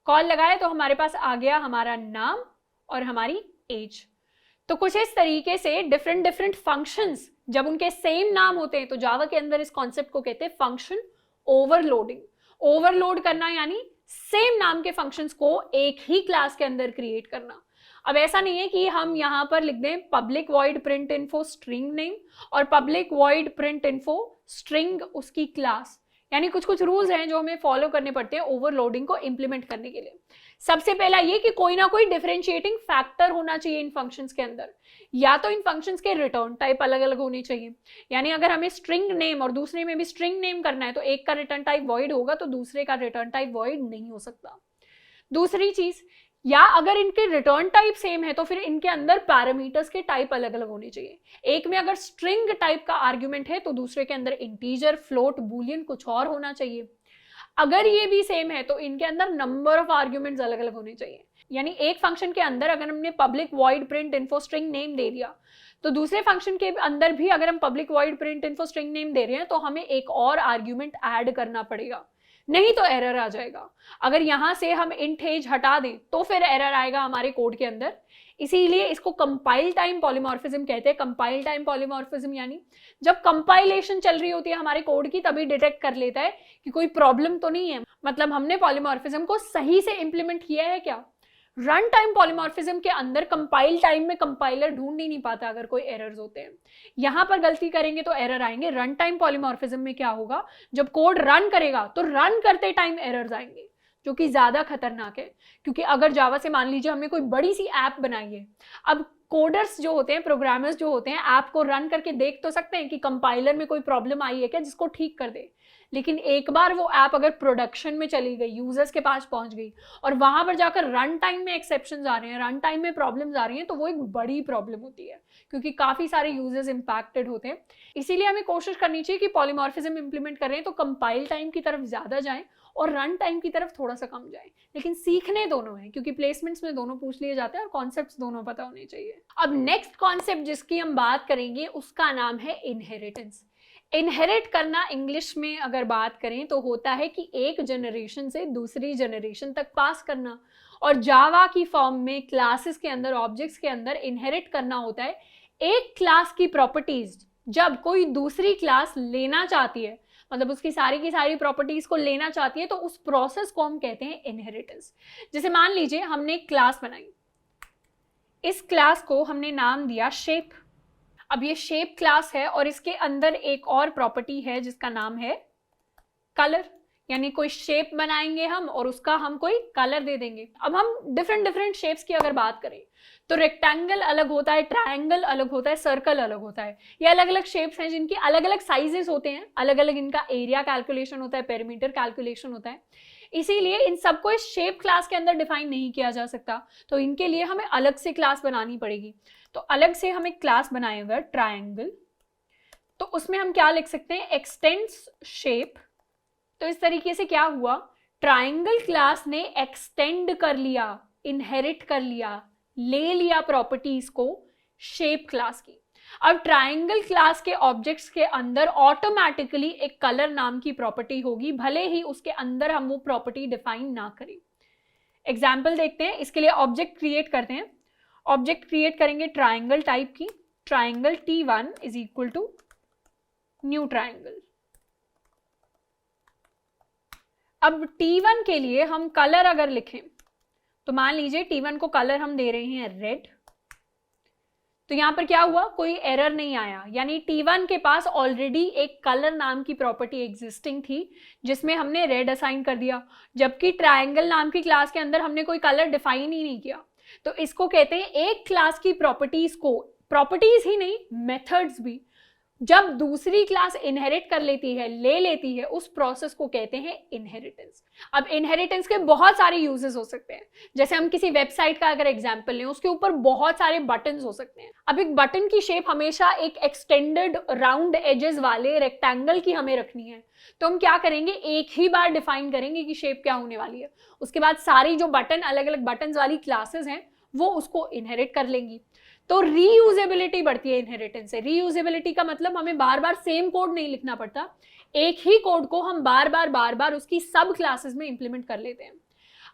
कॉल लगाए तो हमारे पास आ गया हमारा नाम और हमारी एज। तो कुछ इस तरीके से डिफरेंट फंक्शंस जब उनके सेम नाम होते हैं तो जावा के अंदर इस कॉन्सेप्ट को कहते हैं फंक्शन ओवरलोडिंग। ओवरलोड करना यानी सेम नाम के फंक्शंस को एक ही क्लास के अंदर क्रिएट करना। अब ऐसा नहीं है कि हम यहां पर लिख दें public void print info string name और public void print info string उसकी क्लास, यानी कुछ कुछ रूल्स हैं जो हमें फॉलो करने पड़ते हैं ओवरलोडिंग को इम्प्लीमेंट करने के लिए। सबसे पहला ये कि कोई ना कोई डिफरेंशिएटिंग फैक्टर होना चाहिए इन फंक्शंस के अंदर, या तो इन फंक्शंस के रिटर्न टाइप अलग अलग होने चाहिए, यानी अगर हमें स्ट्रिंग नेम और दूसरे में भी स्ट्रिंग नेम करना है तो एक का रिटर्न टाइप वॉइड होगा तो दूसरे का रिटर्न टाइप वॉइड नहीं हो सकता। दूसरी चीज, या अगर इनके रिटर्न टाइप सेम है तो फिर इनके अंदर पैरामीटर्स के टाइप अलग अलग होने चाहिए। एक में अगर स्ट्रिंग टाइप का आर्ग्यूमेंट है तो दूसरे के अंदर इंटीजर, फ्लोट, बूलियन कुछ और होना चाहिए। अगर ये भी सेम है तो इनके अंदर नंबर ऑफ आर्ग्यूमेंट्स अलग अलग होने चाहिए। यानी एक फंक्शन के अंदर अगर हमने public void print info string name दे दिया तो दूसरे फंक्शन के अंदर भी अगर हम public void print info string name दे रहे हैं तो हमें एक और आर्ग्यूमेंट ऐड करना पड़ेगा, नहीं तो एरर आ जाएगा। अगर यहां से हम इंट एज हटा दें तो फिर एरर आएगा हमारे कोड के अंदर। इसीलिए इसको कंपाइल टाइम पॉलीमॉर्फिज्म कहते हैं। कंपाइल टाइम पॉलीमॉर्फिज्म यानी जब कंपाइलेशन चल रही होती है हमारे कोड की तभी डिटेक्ट कर लेता है कि कोई प्रॉब्लम तो नहीं है, मतलब हमने पॉलीमॉर्फिज्म को सही से इंप्लीमेंट किया है क्या। रन टाइम पॉलीमॉर्फिज्म के अंदर कंपाइल टाइम में कंपाइलर ढूंढ ही नहीं पाता अगर कोई एरर्स होते हैं। यहां पर गलती करेंगे तो एरर आएंगे। रन टाइम पॉलीमॉर्फिज्म में क्या होगा, जब कोड रन करेगा तो रन करते टाइम एरर्स आएंगे, जो कि ज्यादा खतरनाक है। क्योंकि अगर जावा से मान लीजिए हमने कोई बड़ी सी ऐप बनाई है, अब कोडर्स जो होते हैं, प्रोग्रामर्स जो होते हैं, ऐप को रन करके देख तो सकते हैं कि कंपाइलर में कोई प्रॉब्लम आई है क्या जिसको ठीक कर दे। लेकिन एक बार वो ऐप अगर प्रोडक्शन में चली गई, यूजर्स के पास पहुंच गई और वहां पर जाकर रन टाइम में एक्सेप्शंस आ रहे हैं, रन टाइम में प्रॉब्लम्स आ रही हैं, तो वो एक बड़ी प्रॉब्लम होती है क्योंकि काफी सारे यूजर्स इंपैक्टेड होते हैं। इसीलिए हमें कोशिश करनी चाहिए कि पॉलीमॉर्फिज्म इंप्लीमेंट कर रहे हैं तो कंपाइल टाइम की तरफ ज्यादा जाएं और रन टाइम की तरफ थोड़ा सा कम जाए। लेकिन सीखने दोनों हैं क्योंकि प्लेसमेंट्स में दोनों पूछ लिए जाते हैं और कॉन्सेप्ट्स दोनों पता होने चाहिए। अब नेक्स्ट कॉन्सेप्ट जिसकी हम बात करेंगे उसका नाम है इनहेरिटेंस। इनहेरिट करना इंग्लिश में अगर बात करें तो होता है कि एक जनरेशन से दूसरी जनरेशन तक पास करना, और जावा की फॉर्म में क्लासेस के अंदर, ऑब्जेक्ट्स के अंदर इनहेरिट करना होता है एक क्लास की प्रॉपर्टीज जब कोई दूसरी क्लास लेना चाहती है, मतलब उसकी सारी की सारी प्रॉपर्टीज को लेना चाहती है, तो उस प्रोसेस को हम कहते हैं इनहेरिटेंस। जैसे मान लीजिए हमने एक क्लास बनाई, इस क्लास को हमने नाम दिया शेप। अब ये शेप क्लास है और इसके अंदर एक और प्रॉपर्टी है जिसका नाम है कलर, यानी कोई शेप बनाएंगे हम और उसका हम कोई कलर दे देंगे। अब हम डिफरेंट शेप्स की अगर बात करें तो रेक्टेंगल अलग होता है, ट्रायंगल अलग होता है, सर्कल अलग होता है। ये अलग अलग शेप्स हैं जिनकी अलग अलग साइजेस होते हैं, अलग अलग इनका एरिया कैलकुलेशन होता है, पेरीमीटर कैलकुलेशन होता है। इसीलिए इन सबको इस शेप क्लास के अंदर डिफाइन नहीं किया जा सकता, तो इनके लिए हमें अलग से क्लास बनानी पड़ेगी। तो अलग से हम एक क्लास बनाएंगे ट्रायंगल, तो उसमें हम क्या लिख सकते हैं, एक्सटेंड्स शेप। तो इस तरीके से क्या हुआ, ट्रायंगल क्लास ने एक्सटेंड कर लिया, इनहेरिट कर लिया, ले लिया प्रॉपर्टीज को शेप क्लास की। अब ट्रायंगल क्लास के ऑब्जेक्ट्स के अंदर ऑटोमेटिकली एक कलर नाम की प्रॉपर्टी होगी, भले ही उसके अंदर हम वो प्रॉपर्टी डिफाइन ना करें। एग्जाम्पल देखते हैं, इसके लिए ऑब्जेक्ट क्रिएट करते हैं। ऑब्जेक्ट क्रिएट करेंगे ट्रायंगल टाइप की, triangle T1 is equal to new triangle. अब T1 के लिए हम कलर अगर लिखें तो मान लीजिए T1 को कलर हम दे रहे हैं रेड, तो यहां पर क्या हुआ, कोई एरर नहीं आया, यानी T1 के पास ऑलरेडी एक कलर नाम की प्रॉपर्टी एग्जिस्टिंग थी जिसमें हमने रेड असाइन कर दिया, जबकि ट्रायंगल नाम की क्लास के अंदर हमने कोई कलर डिफाइन ही नहीं किया। तो इसको कहते हैं एक क्लास की प्रॉपर्टीज को, प्रॉपर्टीज ही नहीं मेथड्स भी, जब दूसरी क्लास इनहेरिट कर लेती है, ले लेती है, उस प्रोसेस को कहते हैं इनहेरिटेंस। अब इनहेरिटेंस के बहुत सारे यूजेस हो सकते हैं। जैसे हम किसी वेबसाइट का अगर एग्जांपल लें, उसके ऊपर बहुत सारे बटन्स हो सकते हैं। अब एक बटन की शेप हमेशा एक एक्सटेंडेड राउंड एजेस वाले रेक्टेंगल की हमें रखनी है, तो हम क्या करेंगे, एक ही बार डिफाइन करेंगे कि शेप क्या होने वाली है। उसके बाद सारी जो बटन, अलग अलग बटन वाली क्लासेस हैं वो उसको इनहेरिट कर लेंगी। तो रीयूजेबिलिटी बढ़ती है इनहेरिटेंस से। रीयूजेबिलिटी का मतलब हमें बार बार सेम कोड नहीं लिखना पड़ता, एक ही कोड को हम बार बार उसकी सब क्लासेस में इंप्लीमेंट कर लेते हैं।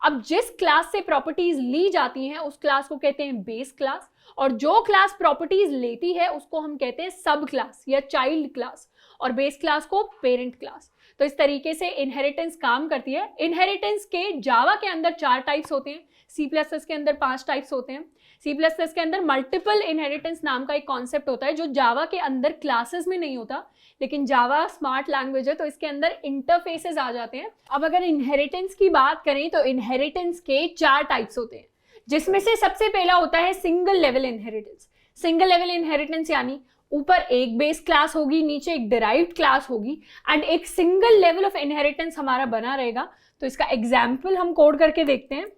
अब जिस क्लास से प्रॉपर्टीज ली जाती हैं उस क्लास को कहते हैं बेस क्लास, और जो क्लास प्रॉपर्टीज लेती है उसको हम कहते हैं सब क्लास या चाइल्ड क्लास, और बेस क्लास को पेरेंट क्लास। तो इस तरीके से इनहेरिटेंस काम करती है। इनहेरिटेंस के जावा के अंदर 4 टाइप्स होते हैं, C++ के अंदर 5 टाइप्स होते हैं। C++ के अंदर मल्टीपल इनहेरिटेंस नाम का एक कॉन्सेप्ट होता है जो जावा के अंदर क्लासेस में नहीं होता, लेकिन जावा स्मार्ट लैंग्वेज है तो इसके अंदर इंटरफेसेस आ जाते हैं। अब अगर इनहेरिटेंस की बात करें तो इनहेरिटेंस के 4 टाइप्स होते हैं, जिसमें से सबसे पहला होता है single level inheritance. Single level inheritance यानी ऊपर एक बेस क्लास होगी, नीचे एक डिराइव्ड क्लास होगी एंड एक सिंगल लेवल ऑफ इनहेरिटेंस हमारा बना रहेगा। तो इसका एग्जाम्पल हम कोड करके देखते हैं।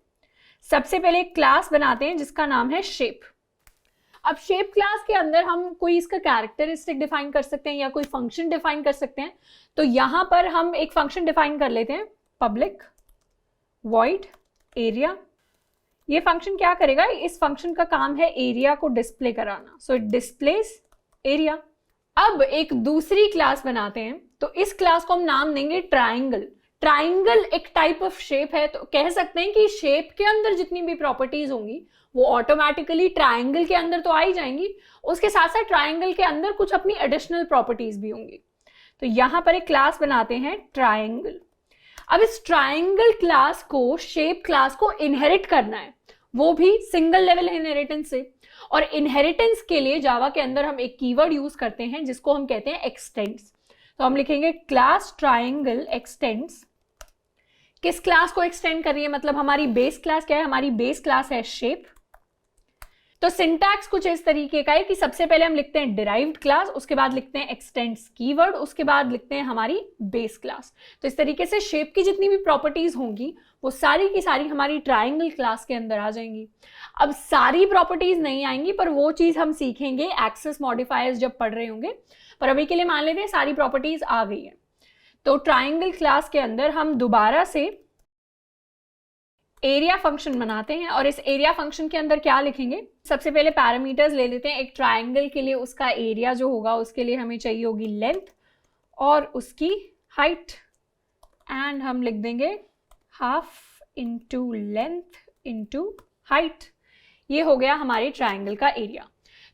सबसे पहले एक क्लास बनाते हैं जिसका नाम है शेप। अब शेप क्लास के अंदर हम कोई इसका कैरेक्टरिस्टिक डिफाइन कर सकते हैं या कोई फंक्शन डिफाइन कर सकते हैं। तो यहां पर हम एक फंक्शन डिफाइन कर लेते हैं, पब्लिक वॉइड एरिया। ये फंक्शन क्या करेगा, इस फंक्शन का काम है एरिया को डिस्प्ले कराना, सो इट डिस्प्लेस एरिया। अब एक दूसरी क्लास बनाते हैं, तो इस क्लास को हम नाम देंगे ट्राइंगल। ट्राइंगल एक टाइप ऑफ शेप है, तो कह सकते हैं कि शेप के अंदर जितनी भी प्रॉपर्टीज होंगी वो ऑटोमेटिकली ट्राइंगल के अंदर तो आ ही जाएंगी, उसके साथ साथ ट्राइंगल के अंदर कुछ अपनी एडिशनल प्रॉपर्टीज भी होंगी। तो यहां पर एक क्लास बनाते हैं ट्राइंगल। अब इस ट्राइंगल क्लास को शेप क्लास को इनहेरिट करना है, वो भी सिंगल लेवल इनहेरिटेंस से। और इनहेरिटेंस के लिए जावा के अंदर हम एक कीवर्ड यूज करते हैं जिसको हम कहते हैं एक्सटेंड्स। तो हम लिखेंगे क्लास ट्राइंगल एक्सटेंड्स। किस क्लास को एक्सटेंड कर रही है, मतलब हमारी बेस क्लास क्या है, हमारी बेस क्लास है शेप। तो सिंटैक्स कुछ इस तरीके का है कि सबसे पहले हम लिखते हैं डिराइव्ड क्लास, उसके बाद लिखते हैं एक्सटेंड्स कीवर्ड, उसके बाद लिखते हैं हमारी बेस क्लास। तो इस तरीके से शेप की जितनी भी प्रॉपर्टीज होंगी वो सारी की सारी हमारी ट्राइंगल क्लास के अंदर आ जाएंगी। अब सारी प्रॉपर्टीज नहीं आएंगी, पर वो चीज हम सीखेंगे एक्सेस मॉडिफायर्स जब पढ़ रहे होंगे। पर अभी के लिए मान लेते हैं सारी प्रॉपर्टीज आ गई है। तो ट्राइंगल क्लास के अंदर हम दोबारा से एरिया फंक्शन बनाते हैं और इस एरिया फंक्शन के अंदर क्या लिखेंगे, सबसे पहले पैरामीटर्स ले लेते हैं। एक ट्राइंगल के लिए उसका एरिया जो होगा उसके लिए हमें चाहिए होगी लेंथ और उसकी हाइट, एंड हम लिख देंगे half into length into height. ये हो गया हमारे ट्राइंगल का एरिया।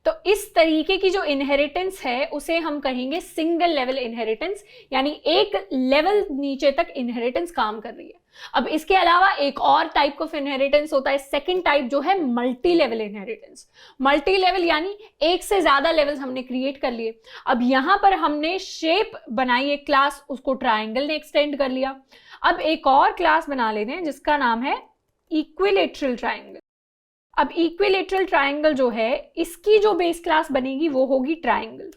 तो इस तरीके की जो इनहेरिटेंस है उसे हम कहेंगे सिंगल लेवल इनहेरिटेंस, यानी एक लेवल नीचे तक इनहेरिटेंस काम कर रही है। अब इसके अलावा एक और टाइप ऑफ इनहेरिटेंस होता है, सेकंड टाइप, जो है multi level inheritance. Multi level यानी एक से ज्यादा लेवल्स हमने क्रिएट कर लिए। अब यहां पर हमने शेप बनाई एक क्लास, उसको ट्राइंगल ने एक्सटेंड कर लिया। अब एक और क्लास बना लेते हैं जिसका नाम है इक्विलेटरल ट्राइंगल। अब इक्विलेटरल ट्राइंगल जो है इसकी जो बेस क्लास बनेगी वो होगी ट्राइंगल।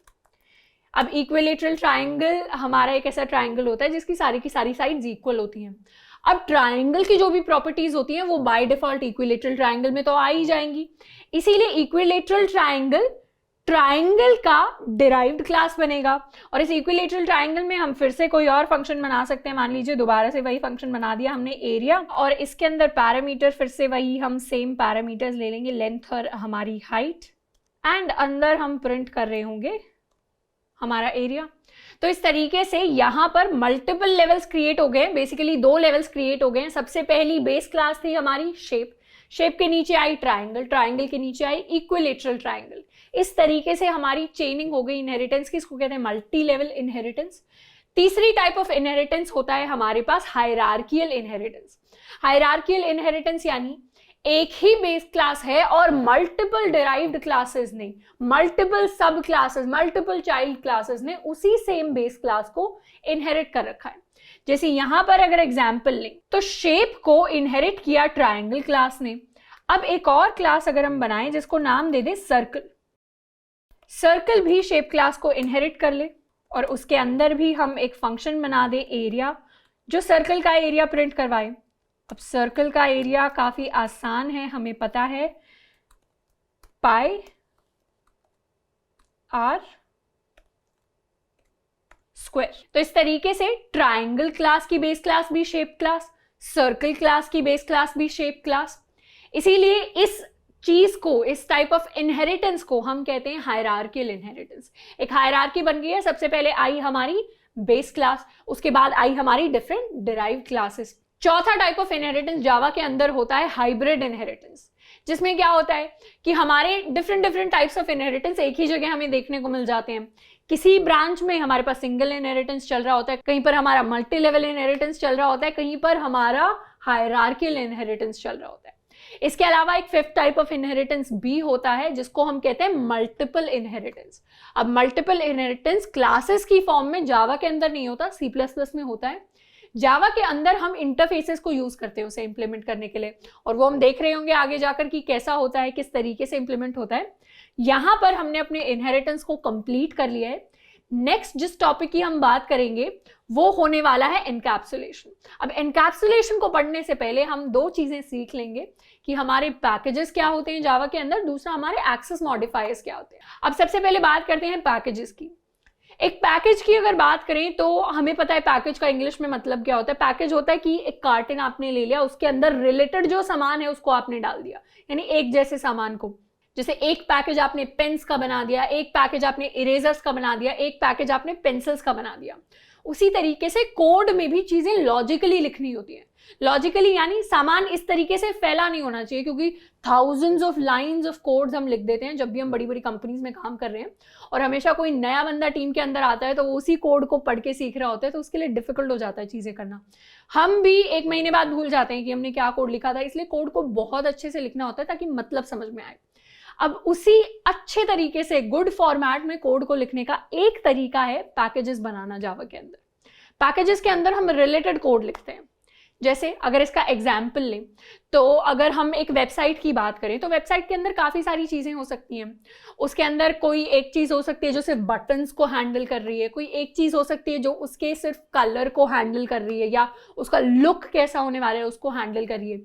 अब इक्विलेटरल ट्राइंगल हमारा एक ऐसा ट्राइंगल होता है जिसकी सारी की सारी साइड्स इक्वल होती हैं। अब ट्राइंगल की जो भी प्रॉपर्टीज होती हैं वो बाय डिफॉल्ट इक्विलेटरल ट्राइंगल में तो आ ही जाएंगी, इसीलिए इक्विलेटरल ट्राइंगल ट्राइंगल का डिराइव्ड क्लास बनेगा। और इस इक्विलेटरल ट्राइंगल में हम फिर से कोई और फंक्शन बना सकते हैं। मान लीजिए दोबारा से वही फंक्शन बना दिया हमने एरिया, और इसके अंदर पैरामीटर फिर से वही हम सेम पैरामीटर्स ले लेंगे, लेंथ और हमारी हाइट, एंड अंदर हम प्रिंट कर रहे होंगे हमारा एरिया। तो इस तरीके से यहाँ पर मल्टीपल लेवल्स क्रिएट हो गए, बेसिकली 2 लेवल्स क्रिएट हो गए। सबसे पहली बेस क्लास थी हमारी शेप, शेप के नीचे आई ट्राइंगल, ट्राइंगल के नीचे आई इक्विलेटरल ट्राइंगल। इस तरीके से हमारी चेनिंग हो गई इनहेरिटेंस की, इसको कहते हैं मल्टी लेवल इनहेरिटेंस। तीसरी टाइप ऑफ इनहेरिटेंस होता है हमारे पास हायरार्कियल इनहेरिटेंस। हायरार्कियल इनहेरिटेंस यानी एक ही बेस क्लास है और मल्टीपल डिराइव्ड क्लासेस ने, मल्टीपल सब क्लासेस, मल्टीपल चाइल्ड क्लासेस ने उसी सेम बेस क्लास को इनहेरिट कर रखा है। जैसे यहां पर अगर एग्जांपल लें तो शेप को इनहेरिट किया ट्राइंगल क्लास ने। अब एक और क्लास अगर हम बनाएं जिसको नाम दे दें सर्कल, सर्कल भी शेप क्लास को इनहेरिट कर ले और उसके अंदर भी हम एक फंक्शन बना दे एरिया, जो सर्कल का एरिया प्रिंट करवाए। अब सर्कल का एरिया काफी आसान है, हमें पता है पाई आर स्क्वायर। तो इस तरीके से ट्राइंगल क्लास की बेस क्लास भी शेप क्लास, सर्कल क्लास की बेस क्लास भी शेप क्लास। इसीलिए इस चीज को, इस टाइप ऑफ इनहेरिटेंस को हम कहते हैं हायरार्कियल इनहेरिटेंस। एक हायरार्की बन गई है, सबसे पहले आई हमारी बेस क्लास, उसके बाद आई हमारी डिफरेंट डिराइव्ड क्लासेस। चौथा टाइप ऑफ इनहेरिटेंस जावा के अंदर होता है हाइब्रिड इनहेरिटेंस, जिसमें क्या होता है कि हमारे डिफरेंट टाइप्स ऑफ इनहेरिटेंस एक ही जगह हमें देखने को मिल जाते हैं। किसी ब्रांच में हमारे पास सिंगल इनहेरिटेंस चल रहा होता है, कहीं पर हमारा मल्टी लेवल इनहेरिटेंस चल रहा होता है, कहीं पर हमारा हायरार्कियल इनहेरिटेंस चल रहा होता है। इसके अलावा एक फिफ्थ टाइप ऑफ इनहेरिटेंस भी होता है जिसको हम कहते हैं मल्टीपल इनहेरिटेंस। अब मल्टीपल इनहेरिटेंस क्लासेस की फॉर्म में जावा के अंदर नहीं होता, C++ में होता है। जावा के अंदर हम इंटरफेसेस को यूज करते हैं उसे इंप्लीमेंट करने के लिए, और वो हम देख रहे होंगे आगे जाकर कि कैसा होता है, किस तरीके से इंप्लीमेंट होता है। यहां पर हमने अपने इनहेरिटेंस को कंप्लीट कर लिया है। नेक्स्ट जिस टॉपिक की हम बात करेंगे वो होने वाला है एनकैप्सुलेशन। अब एनकैप्सुलेशन को पढ़ने से पहले हम दो चीजें सीख लेंगे कि हमारे पैकेजेस क्या होते हैं जावा के अंदर, दूसरा हमारे एक्सेस मॉडिफायर्स क्या होते हैं। अब सबसे पहले बात करते हैं पैकेजेस की। एक पैकेज की अगर बात करें तो हमें पता है पैकेज का इंग्लिश में मतलब क्या होता है। पैकेज होता है कि एक कार्टन आपने ले लिया, उसके अंदर रिलेटेड जो सामान है उसको आपने डाल दिया, यानी एक जैसे सामान को। जैसे एक पैकेज आपने पेन्स का बना दिया, एक पैकेज आपने इरेजर्स का बना दिया, एक पैकेज आपने पेंसिल्स का बना दिया। उसी तरीके से कोड में भी चीजें लॉजिकली लिखनी होती हैं। लॉजिकली यानी सामान इस तरीके से फैला नहीं होना चाहिए, क्योंकि thousands of lines of codes हम लिख देते हैं जब भी हम बड़ी बड़ी कंपनीज में काम कर रहे हैं, और हमेशा कोई नया बंदा टीम के अंदर आता है तो वो उसी कोड को पढ़ के सीख रहा होता है, तो उसके लिए डिफिकल्ट हो जाता है चीजें करना। हम भी एक महीने बाद भूल जाते हैं कि हमने क्या कोड लिखा था, इसलिए कोड को बहुत अच्छे से लिखना होता है ताकि मतलब समझ में आए। अब उसी अच्छे तरीके से गुड फॉर्मेट में कोड को लिखने का एक तरीका है पैकेजेस बनाना जावा के अंदर। पैकेजेस के अंदर हम रिलेटेड कोड लिखते हैं। जैसे अगर इसका एग्जाम्पल लें तो अगर हम एक वेबसाइट की बात करें तो वेबसाइट के अंदर काफ़ी सारी चीज़ें हो सकती हैं। उसके अंदर कोई एक चीज़ हो सकती है जो सिर्फ बटन्स को हैंडल कर रही है, कोई एक चीज़ हो सकती है जो उसके सिर्फ कलर को हैंडल कर रही है या उसका लुक कैसा होने वाला है उसको हैंडल कर रही है।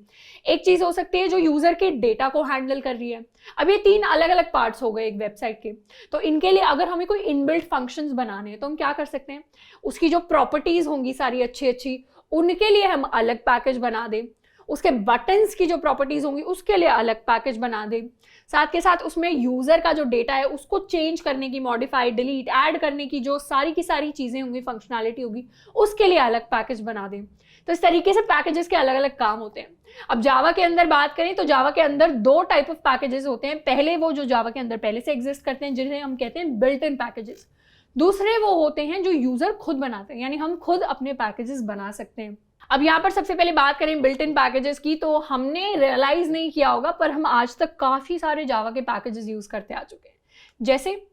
एक चीज़ हो सकती है जो यूज़र के डेटा को हैंडल कर रही है। अब ये तीन अलग अलग पार्ट्स हो गए एक वेबसाइट के। तो इनके लिए अगर हमें कोई इनबिल्ट फंक्शंस बनाने हैं तो हम क्या कर सकते हैं, उसकी जो प्रॉपर्टीज़ होंगी सारी अच्छी अच्छी, उनके लिए हम अलग पैकेज बना दें। उसके बटन्स की जो प्रॉपर्टीज होंगी उसके लिए अलग पैकेज बना दें। साथ के साथ उसमें यूजर का जो डेटा है उसको चेंज करने की, मॉडिफाई, डिलीट, ऐड करने की जो सारी की सारी चीजें होंगी, फंक्शनैलिटी होगी, उसके लिए अलग पैकेज बना दें। तो इस तरीके से पैकेजेस के अलग अलग काम होते हैं। अब जावा के अंदर बात करें तो जावा के अंदर दो टाइप ऑफ पैकेजेस होते हैं। पहले वो जो जावा के अंदर पहले से एग्जिस्ट करते हैं जिन्हें हम कहते हैं बिल्ट इन पैकेजेस। दूसरे वो होते हैं जो यूजर खुद बनाते हैं, यानी हम खुद अपने पैकेजेस बना सकते हैं। अब यहाँ पर सबसे पहले बात करें बिल्ट इन पैकेजेस की, तो हमने रियलाइज नहीं किया होगा पर हम आज तक काफी सारे जावा के पैकेजेस यूज करते आ चुके हैं। जैसे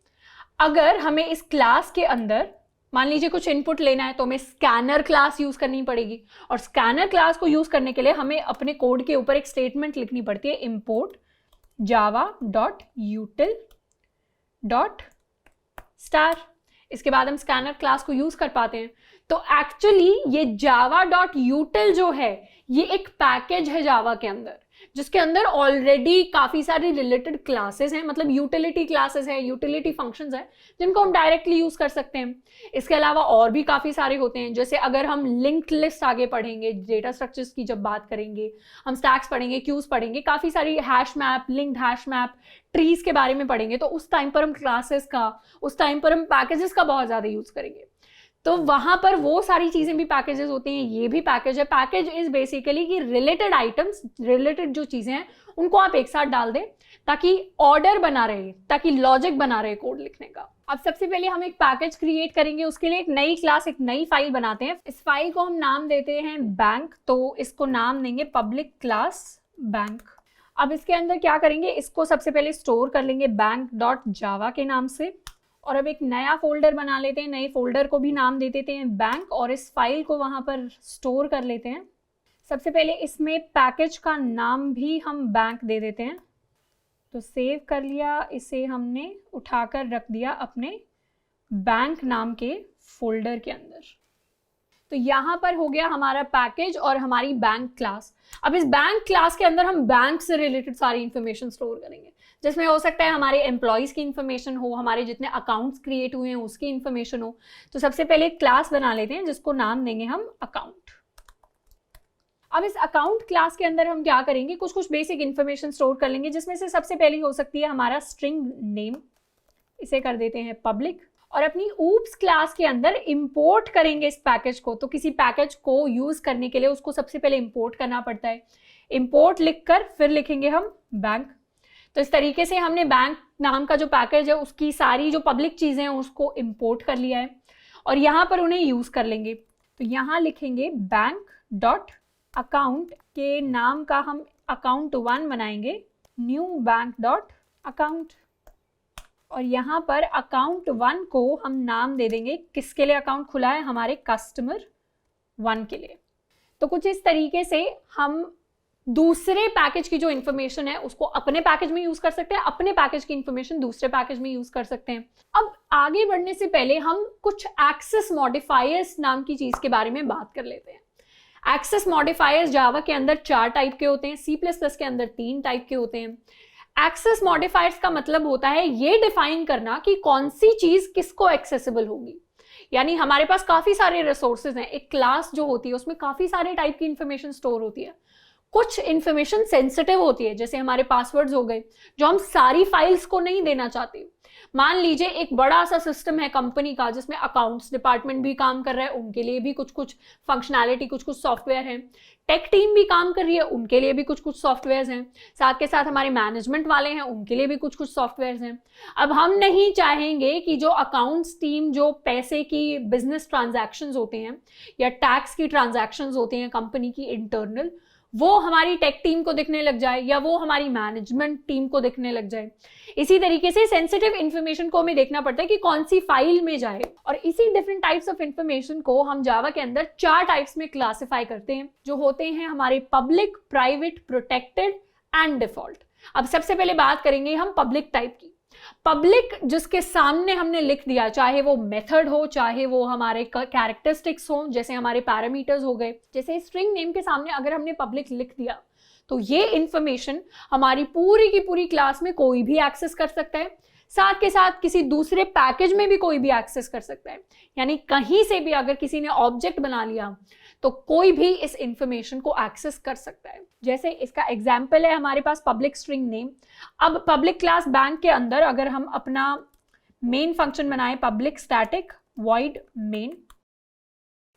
अगर हमें इस क्लास के अंदर मान लीजिए कुछ इनपुट लेना है तो हमें स्कैनर क्लास यूज करनी पड़ेगी, और स्कैनर क्लास को यूज करने के लिए हमें अपने कोड के ऊपर एक स्टेटमेंट लिखनी पड़ती है, import java.util.star। इसके बाद हम स्कैनर क्लास को यूज कर पाते हैं। तो एक्चुअली ये java.util जो है ये एक पैकेज है जावा के अंदर, जिसके अंदर ऑलरेडी काफी सारी रिलेटेड क्लासेस हैं, मतलब यूटिलिटी क्लासेस है, यूटिलिटी फंक्शंस है जिनको हम डायरेक्टली यूज कर सकते हैं। इसके अलावा और भी काफी सारे होते हैं, जैसे अगर हम लिंक्ड लिस्ट आगे पढ़ेंगे, डेटा स्ट्रक्चर्स की जब बात करेंगे, हम स्टैक्स पढ़ेंगे, क्यूज पढ़ेंगे, काफी सारी hash map, linked hash map, trees के बारे में पढ़ेंगे, तो उस टाइम पर हम क्लासेस का, उस टाइम पर हम पैकेजेस का बहुत ज्यादा यूज करेंगे। तो वहां पर वो सारी चीजें भी पैकेजेस होती हैं, ये भी पैकेज है। पैकेज इज बेसिकली कि रिलेटेड आइटम्स, रिलेटेड जो चीजें हैं उनको आप एक साथ डाल दें ताकि ऑर्डर बना रहे, ताकि लॉजिक बना रहे कोड लिखने का। अब सबसे पहले हम एक पैकेज क्रिएट करेंगे, उसके लिए एक नई क्लास, एक नई फाइल बनाते हैं। इस फाइल को हम नाम देते हैं बैंक, तो इसको नाम देंगे पब्लिक क्लास बैंक। अब इसके अंदर क्या करेंगे, इसको सबसे पहले स्टोर कर लेंगे bank.java के नाम से, और अब एक नया फोल्डर बना लेते हैं। नए फोल्डर को भी नाम दे देते हैं बैंक, और इस फाइल को वहां पर स्टोर कर लेते हैं। सबसे पहले इसमें पैकेज का नाम भी हम बैंक दे देते हैं। तो सेव कर लिया, इसे हमने उठाकर रख दिया अपने बैंक नाम के फोल्डर के अंदर। तो यहाँ पर हो गया हमारा पैकेज और हमारी बैंक क्लास। अब इस बैंक क्लास के अंदर हम बैंक से रिलेटेड सारी इंफॉर्मेशन स्टोर करेंगे, जिसमें हो सकता है हमारे एम्प्लॉयज की इंफॉर्मेशन हो, हमारे जितने अकाउंट्स क्रिएट हुए हैं उसकी इंफॉर्मेशन हो। तो सबसे पहले एक क्लास बना लेते हैं जिसको नाम देंगे हम अकाउंट। अब इस अकाउंट क्लास के अंदर हम क्या करेंगे, कुछ कुछ बेसिक इंफॉर्मेशन स्टोर कर लेंगे, जिसमें से सबसे पहली हो सकती है हमारा स्ट्रिंग नेम, इसे कर देते हैं पब्लिक। और अपनी ऊप्स क्लास के अंदर इंपोर्ट करेंगे इस पैकेज को। तो किसी पैकेज को यूज करने के लिए उसको सबसे पहले इंपोर्ट करना पड़ता है। इंपोर्ट लिखकर फिर लिखेंगे हम बैंक। तो इस तरीके से हमने बैंक नाम का जो पैकेज है उसकी सारी जो पब्लिक चीजें हैं उसको इंपोर्ट कर लिया है, और यहाँ पर उन्हें यूज कर लेंगे। तो यहाँ लिखेंगे बैंक डॉट अकाउंट के नाम का हम अकाउंट 1 बनाएंगे, न्यू बैंक डॉट अकाउंट, और यहाँ पर अकाउंट 1 को हम नाम दे देंगे, किसके लिए अकाउंट खुला है, हमारे कस्टमर 1 के लिए। तो कुछ इस तरीके से हम दूसरे पैकेज की जो इंफॉर्मेशन है उसको अपने पैकेज में यूज कर सकते हैं, अपने पैकेज की इंफॉर्मेशन दूसरे पैकेज में यूज कर सकते हैं। अब आगे बढ़ने से पहले हम कुछ एक्सेस मॉडिफायर्स नाम की चीज के बारे में बात कर लेते हैं। एक्सेस मॉडिफायर्स जावा के अंदर 4 टाइप के होते हैं, C++ के अंदर 3 टाइप के होते हैं। एक्सेस मॉडिफायर्स का मतलब होता है ये डिफाइन करना कि कौन सी चीज किसको एक्सेसिबल होगी। यानी हमारे पास काफी सारे रिसोर्सेज हैं, एक क्लास जो होती है उसमें काफी सारे टाइप की इंफॉर्मेशन स्टोर होती है। कुछ इंफॉर्मेशन सेंसिटिव होती है, जैसे हमारे पासवर्ड्स हो गए, जो हम सारी फाइल्स को नहीं देना चाहते। मान लीजिए एक बड़ा सा सिस्टम है कंपनी का जिसमें अकाउंट्स डिपार्टमेंट भी काम कर रहा है, उनके लिए भी कुछ कुछ फंक्शनैलिटी, कुछ कुछ सॉफ्टवेयर है। टेक टीम भी काम कर रही है, उनके लिए भी कुछ कुछ सॉफ्टवेयर हैं। साथ के साथ हमारे मैनेजमेंट वाले हैं, उनके लिए भी कुछ कुछ सॉफ्टवेयर हैं। अब हम नहीं चाहेंगे कि जो अकाउंट्स टीम जो पैसे की बिजनेस ट्रांजैक्शंस होते हैं या टैक्स की ट्रांजैक्शंस होते हैं कंपनी की इंटरनल, वो हमारी टेक टीम को दिखने लग जाए या वो हमारी मैनेजमेंट टीम को दिखने लग जाए। इसी तरीके से सेंसिटिव इंफॉर्मेशन को हमें देखना पड़ता है कि कौन सी फाइल में जाए, और इसी डिफरेंट टाइप्स ऑफ इंफॉर्मेशन को हम जावा के अंदर 4 टाइप्स में क्लासिफाई करते हैं, जो होते हैं हमारे public, private, protected and default. अब सबसे पहले बात करेंगे हम पब्लिक टाइप की। पब्लिक जिसके सामने हमने लिख दिया, चाहे वो मेथड हो, चाहे वो हमारे कैरेक्टरिस्टिक्स हो, जैसे हमारे पैरामीटर्स हो गए, जैसे स्ट्रिंग नेम के सामने अगर हमने पब्लिक लिख दिया तो ये इंफॉर्मेशन हमारी पूरी की पूरी क्लास में कोई भी एक्सेस कर सकता है। साथ के साथ किसी दूसरे पैकेज में भी कोई भी एक्सेस कर सकता है। यानी कहीं से भी अगर किसी ने ऑब्जेक्ट बना लिया तो कोई भी इस इंफॉर्मेशन को एक्सेस कर सकता है। जैसे इसका एग्जाम्पल है हमारे पास पब्लिक स्ट्रिंग नेम। अब पब्लिक क्लास बैंक के अंदर अगर हम अपना मेन फंक्शन बनाए पब्लिक स्टैटिक वॉइड मेन,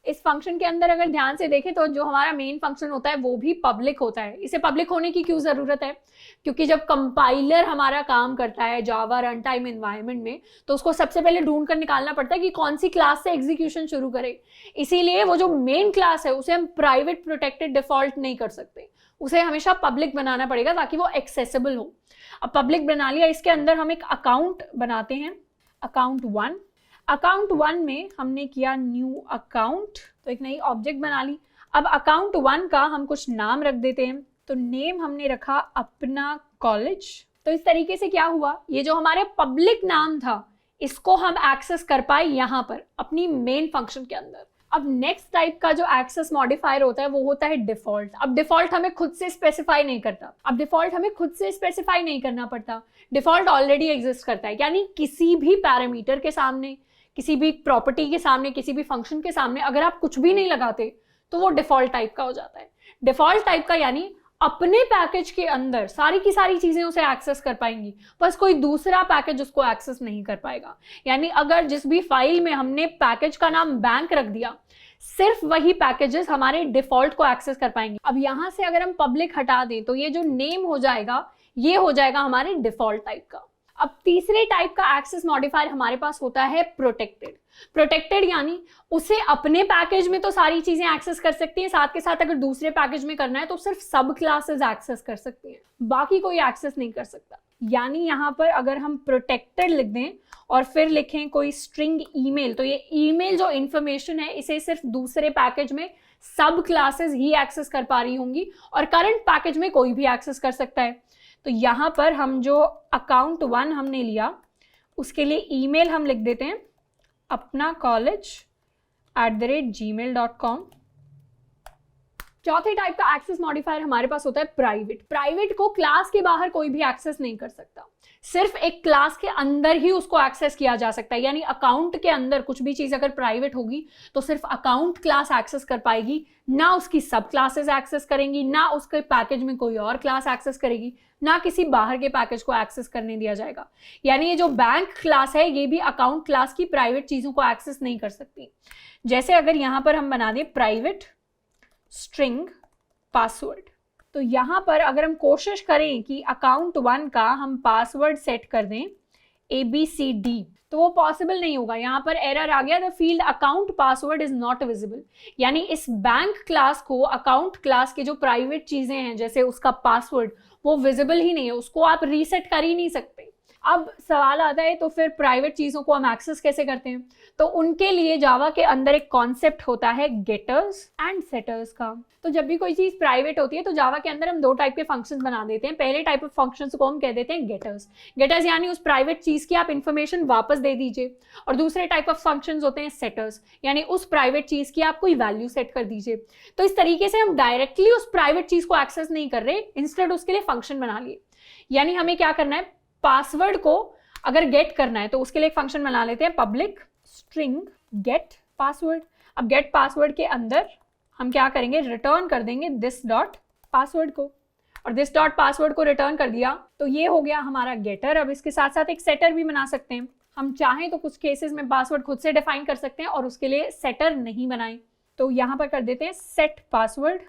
इस फंक्शन के अंदर अगर ध्यान से देखें तो जो हमारा मेन फंक्शन होता है वो भी पब्लिक होता है। इसे पब्लिक होने की क्यों जरूरत है? क्योंकि जब कंपाइलर हमारा काम करता है जावा रन टाइम एनवायरनमेंट में, तो उसको सबसे पहले ढूंढ कर निकालना पड़ता है कि कौन सी क्लास से एग्जीक्यूशन शुरू करे। इसीलिए वो जो मेन क्लास है उसे हम प्राइवेट, प्रोटेक्टेड, डिफॉल्ट नहीं कर सकते, उसे हमेशा पब्लिक बनाना पड़ेगा ताकि वो एक्सेसिबल हो। अब पब्लिक बना लिया, इसके अंदर हम एक अकाउंट बनाते हैं, अकाउंट 1। अकाउंट 1 में हमने किया न्यू अकाउंट, तो एक नई ऑब्जेक्ट बना ली। अब अकाउंट 1 का हम कुछ नाम रख देते हैं, तो नेम हमने रखा अपना कॉलेज। तो इस तरीके से क्या हुआ, ये जो हमारे पब्लिक नाम था इसको हम एक्सेस कर पाए यहाँ पर अपनी मेन फंक्शन के अंदर। अब नेक्स्ट टाइप का जो एक्सेस मॉडिफायर होता है वो होता है डिफॉल्ट। अब डिफॉल्ट हमें खुद से स्पेसिफाई नहीं करना पड़ता, डिफॉल्ट ऑलरेडी एग्जिस्ट करता है। यानी किसी भी पैरामीटर के सामने, किसी भी प्रॉपर्टी के सामने, किसी भी फंक्शन के सामने अगर आप कुछ भी नहीं लगाते तो वो डिफॉल्ट टाइप का हो जाता है। डिफॉल्ट टाइप का यानी अपने पैकेज के अंदर सारी की सारी चीजें उसे एक्सेस कर पाएंगी, बस कोई दूसरा पैकेज उसको एक्सेस नहीं कर पाएगा। यानी अगर जिस भी फाइल में हमने पैकेज का नाम बैंक रख दिया, सिर्फ वही पैकेजेस हमारे डिफॉल्ट को एक्सेस कर पाएंगे। अब यहां से अगर हम पब्लिक हटा दें तो ये जो नेम हो जाएगा ये हो जाएगा हमारे डिफॉल्ट टाइप का। अब तीसरे टाइप का एक्सेस मॉडिफायर हमारे पास होता है प्रोटेक्टेड। प्रोटेक्टेड यानी उसे अपने पैकेज में तो सारी चीजें एक्सेस कर सकती है, साथ के साथ अगर दूसरे पैकेज में करना है तो सिर्फ सब क्लासेस एक्सेस कर सकती हैं, बाकी कोई एक्सेस नहीं कर सकता। यानी यहाँ पर अगर हम प्रोटेक्टेड लिख दें और फिर लिखें कोई स्ट्रिंग ईमेल, तो ये ईमेल जो इंफॉर्मेशन है इसे सिर्फ दूसरे पैकेज में सब क्लासेस ही एक्सेस कर पा रही होंगी और करंट पैकेज में कोई भी एक्सेस कर सकता है। तो यहाँ पर हम जो अकाउंट 1 हमने लिया उसके लिए ईमेल हम लिख देते हैं अपना college@gmail.com। चौथे टाइप का एक्सेस मॉडिफायर हमारे पास होता है प्राइवेट। प्राइवेट को क्लास के बाहर कोई भी एक्सेस नहीं कर सकता, सिर्फ एक क्लास के अंदर ही उसको एक्सेस किया जा सकता है। यानी अकाउंट के अंदर कुछ भी चीज अगर प्राइवेट होगी तो सिर्फ अकाउंट क्लास एक्सेस कर पाएगी, ना उसकी सब क्लासेस एक्सेस करेंगी, ना उसके पैकेज में कोई और क्लास एक्सेस करेगी, ना किसी बाहर के पैकेज को एक्सेस करने दिया जाएगा। यानी ये जो बैंक क्लास है ये भी अकाउंट क्लास की प्राइवेट चीजों को एक्सेस नहीं कर सकती। जैसे अगर यहाँ पर हम बना दें प्राइवेट स्ट्रिंग पासवर्ड, तो यहाँ पर अगर हम कोशिश करें कि अकाउंट 1 का हम पासवर्ड सेट कर दें ABCD, तो वो पॉसिबल नहीं होगा। यहाँ पर एरर आ गया, the field account password is not visible, यानी इस बैंक क्लास को अकाउंट क्लास के जो प्राइवेट चीजें हैं जैसे उसका पासवर्ड वो विजिबल ही नहीं है, उसको आप रीसेट कर ही नहीं सकते। अब सवाल आता है तो फिर प्राइवेट चीज़ों को हम एक्सेस कैसे करते हैं? तो उनके लिए जावा के अंदर एक कॉन्सेप्ट होता है गेटर्स एंड सेटर्स का। तो जब भी कोई चीज़ प्राइवेट होती है तो जावा के अंदर हम दो टाइप के फंक्शंस बना देते हैं। पहले टाइप ऑफ फंक्शंस को हम कह देते हैं गेटर्स। गेटर्स यानी उस प्राइवेट चीज़ की आप इन्फॉर्मेशन वापस दे दीजिए, और दूसरे टाइप ऑफ फंक्शंस होते हैं सेटर्स, यानी उस प्राइवेट चीज़ की आप कोई वैल्यू सेट कर दीजिए। तो इस तरीके से हम डायरेक्टली उस प्राइवेट चीज़ को एक्सेस नहीं कर रहे, इंस्टेड उसके लिए फंक्शन बना लिए। यानी हमें क्या करना है, पासवर्ड को अगर गेट करना है तो उसके लिए एक फंक्शन बना लेते हैं, पब्लिक स्ट्रिंग गेट पासवर्ड। अब गेट पासवर्ड के अंदर हम क्या करेंगे, रिटर्न कर देंगे दिस डॉट पासवर्ड को, और दिस डॉट पासवर्ड को रिटर्न कर दिया तो ये हो गया हमारा गेटर। अब इसके साथ साथ एक सेटर भी बना सकते हैं, हम चाहें तो कुछ केसेस में पासवर्ड खुद से डिफाइन कर सकते हैं और उसके लिए सेटर नहीं बनाएं। तो यहाँ पर कर देते हैं सेट पासवर्ड,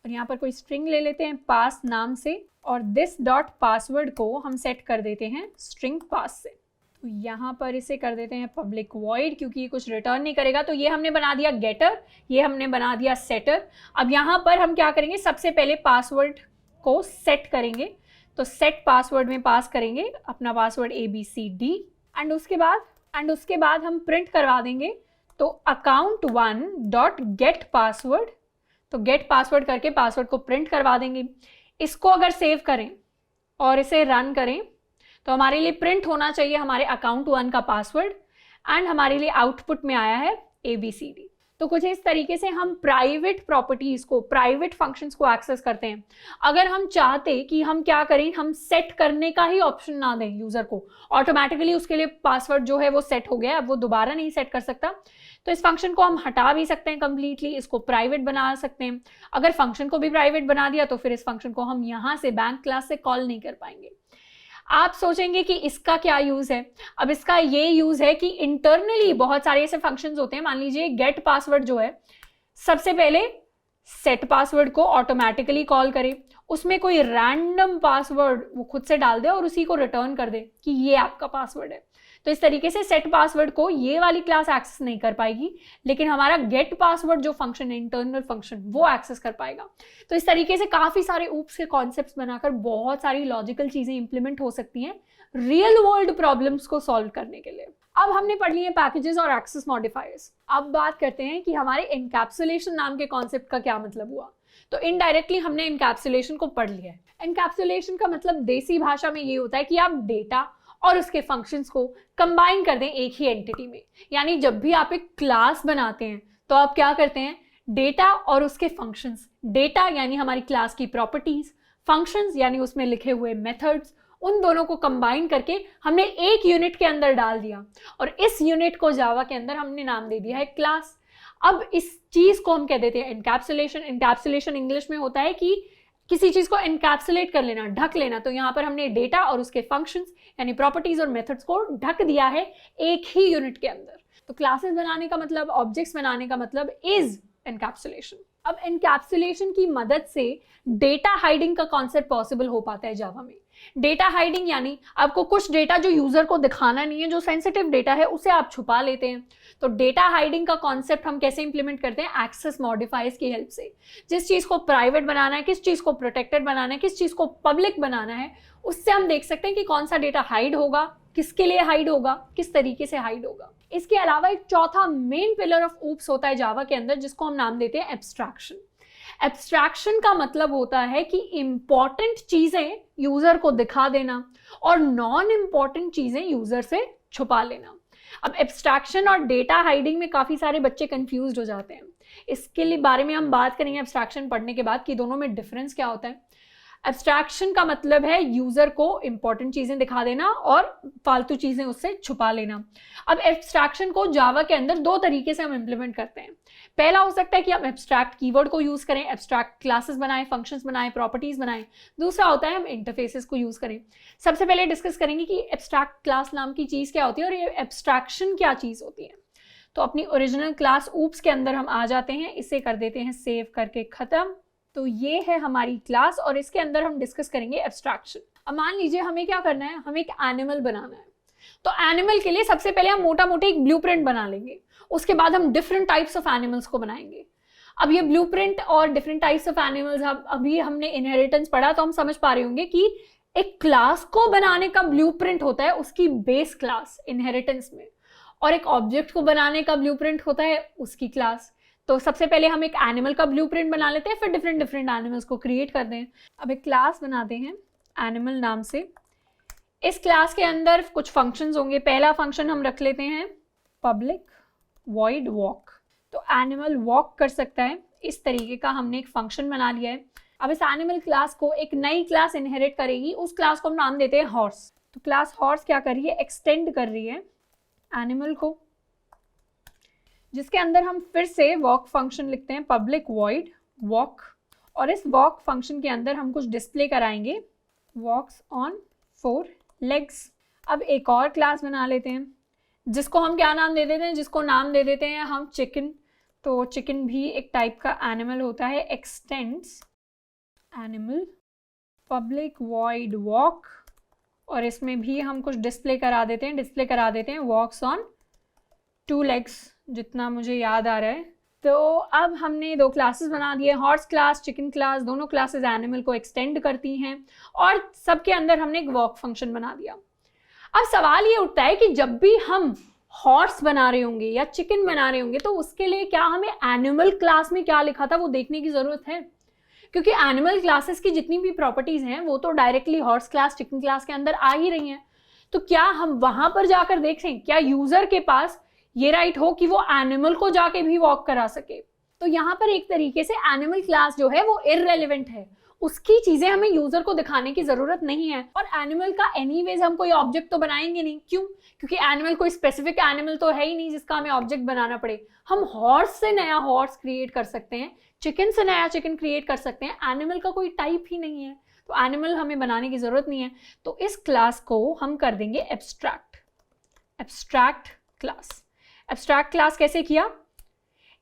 और यहाँ पर कोई स्ट्रिंग ले लेते हैं पास नाम से, और दिस डॉट पासवर्ड को हम सेट कर देते हैं स्ट्रिंग पास से। तो यहाँ पर इसे कर देते हैं पब्लिक वॉइड, क्योंकि ये कुछ रिटर्न नहीं करेगा। तो ये हमने बना दिया गेटर, ये हमने बना दिया सेटर। अब यहाँ पर हम क्या करेंगे, सबसे पहले पासवर्ड को सेट करेंगे, तो सेट पासवर्ड में पास करेंगे अपना पासवर्ड ABCD, एंड उसके बाद हम प्रिंट करवा देंगे तो account1 डॉट गेट पासवर्ड, तो गेट पासवर्ड करके पासवर्ड को प्रिंट करवा देंगे। इसको अगर सेव करें और इसे रन करें तो हमारे लिए प्रिंट होना चाहिए हमारे account1 का पासवर्ड, एंड हमारे लिए आउटपुट में आया है ABCD। तो कुछ इस तरीके से हम प्राइवेट प्रॉपर्टीज को, प्राइवेट फंक्शंस को एक्सेस करते हैं। अगर हम चाहते कि हम क्या करें, हम सेट करने का ही ऑप्शन ना दें यूजर को, ऑटोमेटिकली उसके लिए पासवर्ड जो है वो सेट हो गया, अब वो दोबारा नहीं सेट कर सकता, तो इस फंक्शन को हम हटा भी सकते हैं कंप्लीटली, इसको प्राइवेट बना सकते हैं। अगर फंक्शन को भी प्राइवेट बना दिया तो फिर इस फंक्शन को हम यहाँ से बैंक क्लास से कॉल नहीं कर पाएंगे। आप सोचेंगे कि इसका क्या यूज है? अब इसका ये यूज है कि इंटरनली बहुत सारे ऐसे फंक्शंस होते हैं, मान लीजिए गेट पासवर्ड जो है सबसे पहले सेट पासवर्ड को ऑटोमेटिकली कॉल करे, उसमें कोई रैंडम पासवर्ड वो खुद से डाल दे और उसी को रिटर्न कर दे कि ये आपका पासवर्ड है। तो इस तरीके से सेट पासवर्ड को ये वाली क्लास एक्सेस नहीं कर पाएगी, लेकिन हमारा गेट पासवर्ड जो फंक्शन है, इंटरनल फंक्शन, वो एक्सेस कर पाएगा। तो इस तरीके से काफी सारे ऊप्स के कॉन्सेप्ट्स बनाकर बहुत सारी लॉजिकल चीजें इंप्लीमेंट हो सकती हैं रियल वर्ल्ड प्रॉब्लम्स को सॉल्व करने के लिए। अब हमने पढ़ लिए पैकेजेस और एक्सेस मॉडिफायर्स। अब बात करते हैं कि हमारे एनकैप्सुलेशन नाम के कॉन्सेप्ट का क्या मतलब हुआ। तो इनडायरेक्टली हमने एनकैप्सुलेशन को पढ़ लिया है। एनकैप्सुलेशन का मतलब देसी भाषा में ये होता है कि आप डेटा और उसके फंक्शंस को कंबाइन कर दें एक ही एंटिटी में। यानी जब भी आप एक क्लास बनाते हैं तो आप क्या करते हैं, डेटा और उसके फंक्शंस, डेटा यानी हमारी क्लास की प्रॉपर्टीज, फंक्शंस यानी उसमें लिखे हुए मेथड्स, उन दोनों को कंबाइन करके हमने एक यूनिट के अंदर डाल दिया, और इस यूनिट को जावा के अंदर हमने नाम दे दिया है क्लास। अब इस चीज को हम कह देते हैं एनकैप्सुलेशन। एनकैप्सुलेशन इंग्लिश में होता है कि किसी चीज को एनकैप्सुलेट कर लेना, ढक लेना। तो यहाँ पर हमने डेटा और उसके फंक्शंस यानी प्रॉपर्टीज और मेथड्स को ढक दिया है एक ही यूनिट के अंदर। तो क्लासेस बनाने का मतलब, ऑब्जेक्ट्स बनाने का मतलब इज एनकैप्सुलेशन। अब एनकैप्सुलेशन की मदद से डेटा हाइडिंग का कॉन्सेप्ट पॉसिबल हो पाता है जावा में। डेटा हाइडिंग यानी आपको कुछ डेटा जो यूजर को दिखाना नहीं है, जो सेंसिटिव डेटा है, उसे आप छुपा लेते हैं। तो डेटा हाइडिंग का कॉन्सेप्ट हम कैसे इंप्लीमेंट करते हैं, एक्सेस मॉडिफायर्स की हेल्प से। जिस चीज को प्राइवेट बनाना है, किस चीज को प्रोटेक्टेड बनाना है, किस चीज को पब्लिक बनाना है, उससे हम देख सकते हैं कि कौन सा डेटा हाइड होगा, किसके लिए हाइड होगा, किस तरीके से हाइड होगा। इसके अलावा एक चौथा मेन पिलर ऑफ ऊप्स होता है जावा के अंदर, जिसको हम नाम देते हैं एब्स्ट्रैक्शन। एब्स्ट्रैक्शन का मतलब होता है कि इंपॉर्टेंट चीजें यूजर को दिखा देना और नॉन इंपॉर्टेंट चीजें यूजर से छुपा लेना। अब एब्स्ट्रैक्शन और डेटा हाइडिंग में काफी सारे बच्चे कंफ्यूज्ड हो जाते हैं। इसके लिए बारे में हम बात करेंगे एब्स्ट्रैक्शन पढ़ने के बाद कि दोनों में डिफरेंस क्या होता है। एब्स्ट्रैक्शन का मतलब है यूजर को इंपॉर्टेंट चीजें दिखा देना और फालतू चीजें उससे छुपा लेना। अब एब्स्ट्रैक्शन को जावा के अंदर दो तरीके से हम इंप्लीमेंट करते हैं। पहला हो सकता है कि हम एब्स्ट्रैक्ट कीवर्ड को यूज करें, एब्स्ट्रैक्ट क्लासेस बनाएं, फंक्शंस बनाएं, प्रॉपर्टीज बनाएं। दूसरा होता है हम इंटरफेसेस को यूज करें। सबसे पहले डिस्कस करेंगे कि एब्स्ट्रैक्ट क्लास नाम की चीज क्या होती है और ये एब्स्ट्रैक्शन क्या चीज होती है। तो अपनी ओरिजिनल क्लास ऊप्स के अंदर हम आ जाते हैं, इसे कर देते हैं सेव करके खत्म। तो ये है हमारी क्लास और इसके अंदर हम डिस्कस करेंगे एब्स्ट्रैक्शन। अब मान लीजिए हमें क्या करना है, हमें एक एनिमल बनाना है। तो एनिमल के लिए सबसे पहले हम मोटा मोटी एक ब्लूप्रिंट बना लेंगे, उसके बाद हम डिफरेंट टाइप्स ऑफ एनिमल्स को बनाएंगे। अब ये ब्लूप्रिंट और डिफरेंट टाइप्स ऑफ एनिमल्स, अभी हमने इनहेरिटेंस पढ़ा तो हम समझ पा रहे होंगे कि एक क्लास को बनाने का ब्लूप्रिंट होता है उसकी बेस क्लास इनहेरिटेंस में, और एक ऑब्जेक्ट को बनाने का ब्लूप्रिंट होता है उसकी क्लास। तो सबसे पहले हम एक एनिमल का ब्लूप्रिंट बना लेते हैं, फिर डिफरेंट डिफरेंट एनिमल्स को क्रिएट करते हैं। अब एक क्लास बनाते हैं एनिमल नाम से। इस क्लास के अंदर कुछ फंक्शंस होंगे। पहला फंक्शन हम रख लेते हैं पब्लिक वॉइड वॉक। तो एनिमल वॉक कर सकता है, इस तरीके का हमने एक फंक्शन बना लिया है। अब इस एनिमल क्लास को एक नई क्लास इनहेरिट करेगी, उस क्लास को हम नाम देते हैं हॉर्स। तो क्लास हॉर्स क्या कर रही है, एक्सटेंड कर रही है एनिमल को, जिसके अंदर हम फिर से वॉक फंक्शन लिखते हैं पब्लिक वॉइड वॉक, और इस वॉक फंक्शन के अंदर हम कुछ डिस्प्ले कराएंगे, वॉक्स ऑन 4 लेग्स। अब एक और क्लास बना लेते हैं जिसको हम क्या नाम दे देते हैं, जिसको नाम दे देते हैं हम चिकन। तो चिकन भी एक टाइप का एनिमल होता है। X tends animal public void walk, और इसमें भी हम कुछ डिस्प्ले करा देते हैं वॉक्स ऑन 2 लेग्स, जितना मुझे याद आ रहा है। तो अब हमने 2 क्लासेस बना दिए, हॉर्स क्लास, चिकन क्लास। दोनों क्लासेस एनिमल को एक्सटेंड करती हैं और सबके अंदर हमने एक वॉक फंक्शन बना दिया। अब सवाल ये उठता है कि जब भी हम हॉर्स बना रहे होंगे या चिकन बना रहे होंगे तो उसके लिए क्या हमें एनिमल क्लास में क्या लिखा था वो देखने की जरूरत है, क्योंकि एनिमल क्लासेस की जितनी भी प्रॉपर्टीज हैं वो तो directly horse class, chicken class के अंदर आ ही रही हैं। तो क्या हम वहां पर जाकर देखें, क्या यूजर के पास ये राइट हो कि वो एनिमल को जाके भी वॉक करा सके? तो यहाँ पर एक तरीके से एनिमल क्लास जो है वो इररेलेवेंट है, उसकी चीजें हमें यूजर को दिखाने की जरूरत नहीं है। और एनिमल का एनीवेज हम कोई ऑब्जेक्ट तो बनाएंगे नहीं, क्यों? क्योंकि एनिमल कोई स्पेसिफिक एनिमल तो है ही नहीं जिसका हमें ऑब्जेक्ट बनाना पड़े। हम हॉर्स से नया हॉर्स क्रिएट कर सकते हैं, चिकन से नया चिकन क्रिएट कर सकते हैं, एनिमल का कोई टाइप ही नहीं है, तो एनिमल हमें बनाने की जरूरत नहीं है। तो इस क्लास को हम कर देंगे एब्स्ट्रैक्ट क्लास। एब्स्ट्रैक्ट क्लास कैसे किया,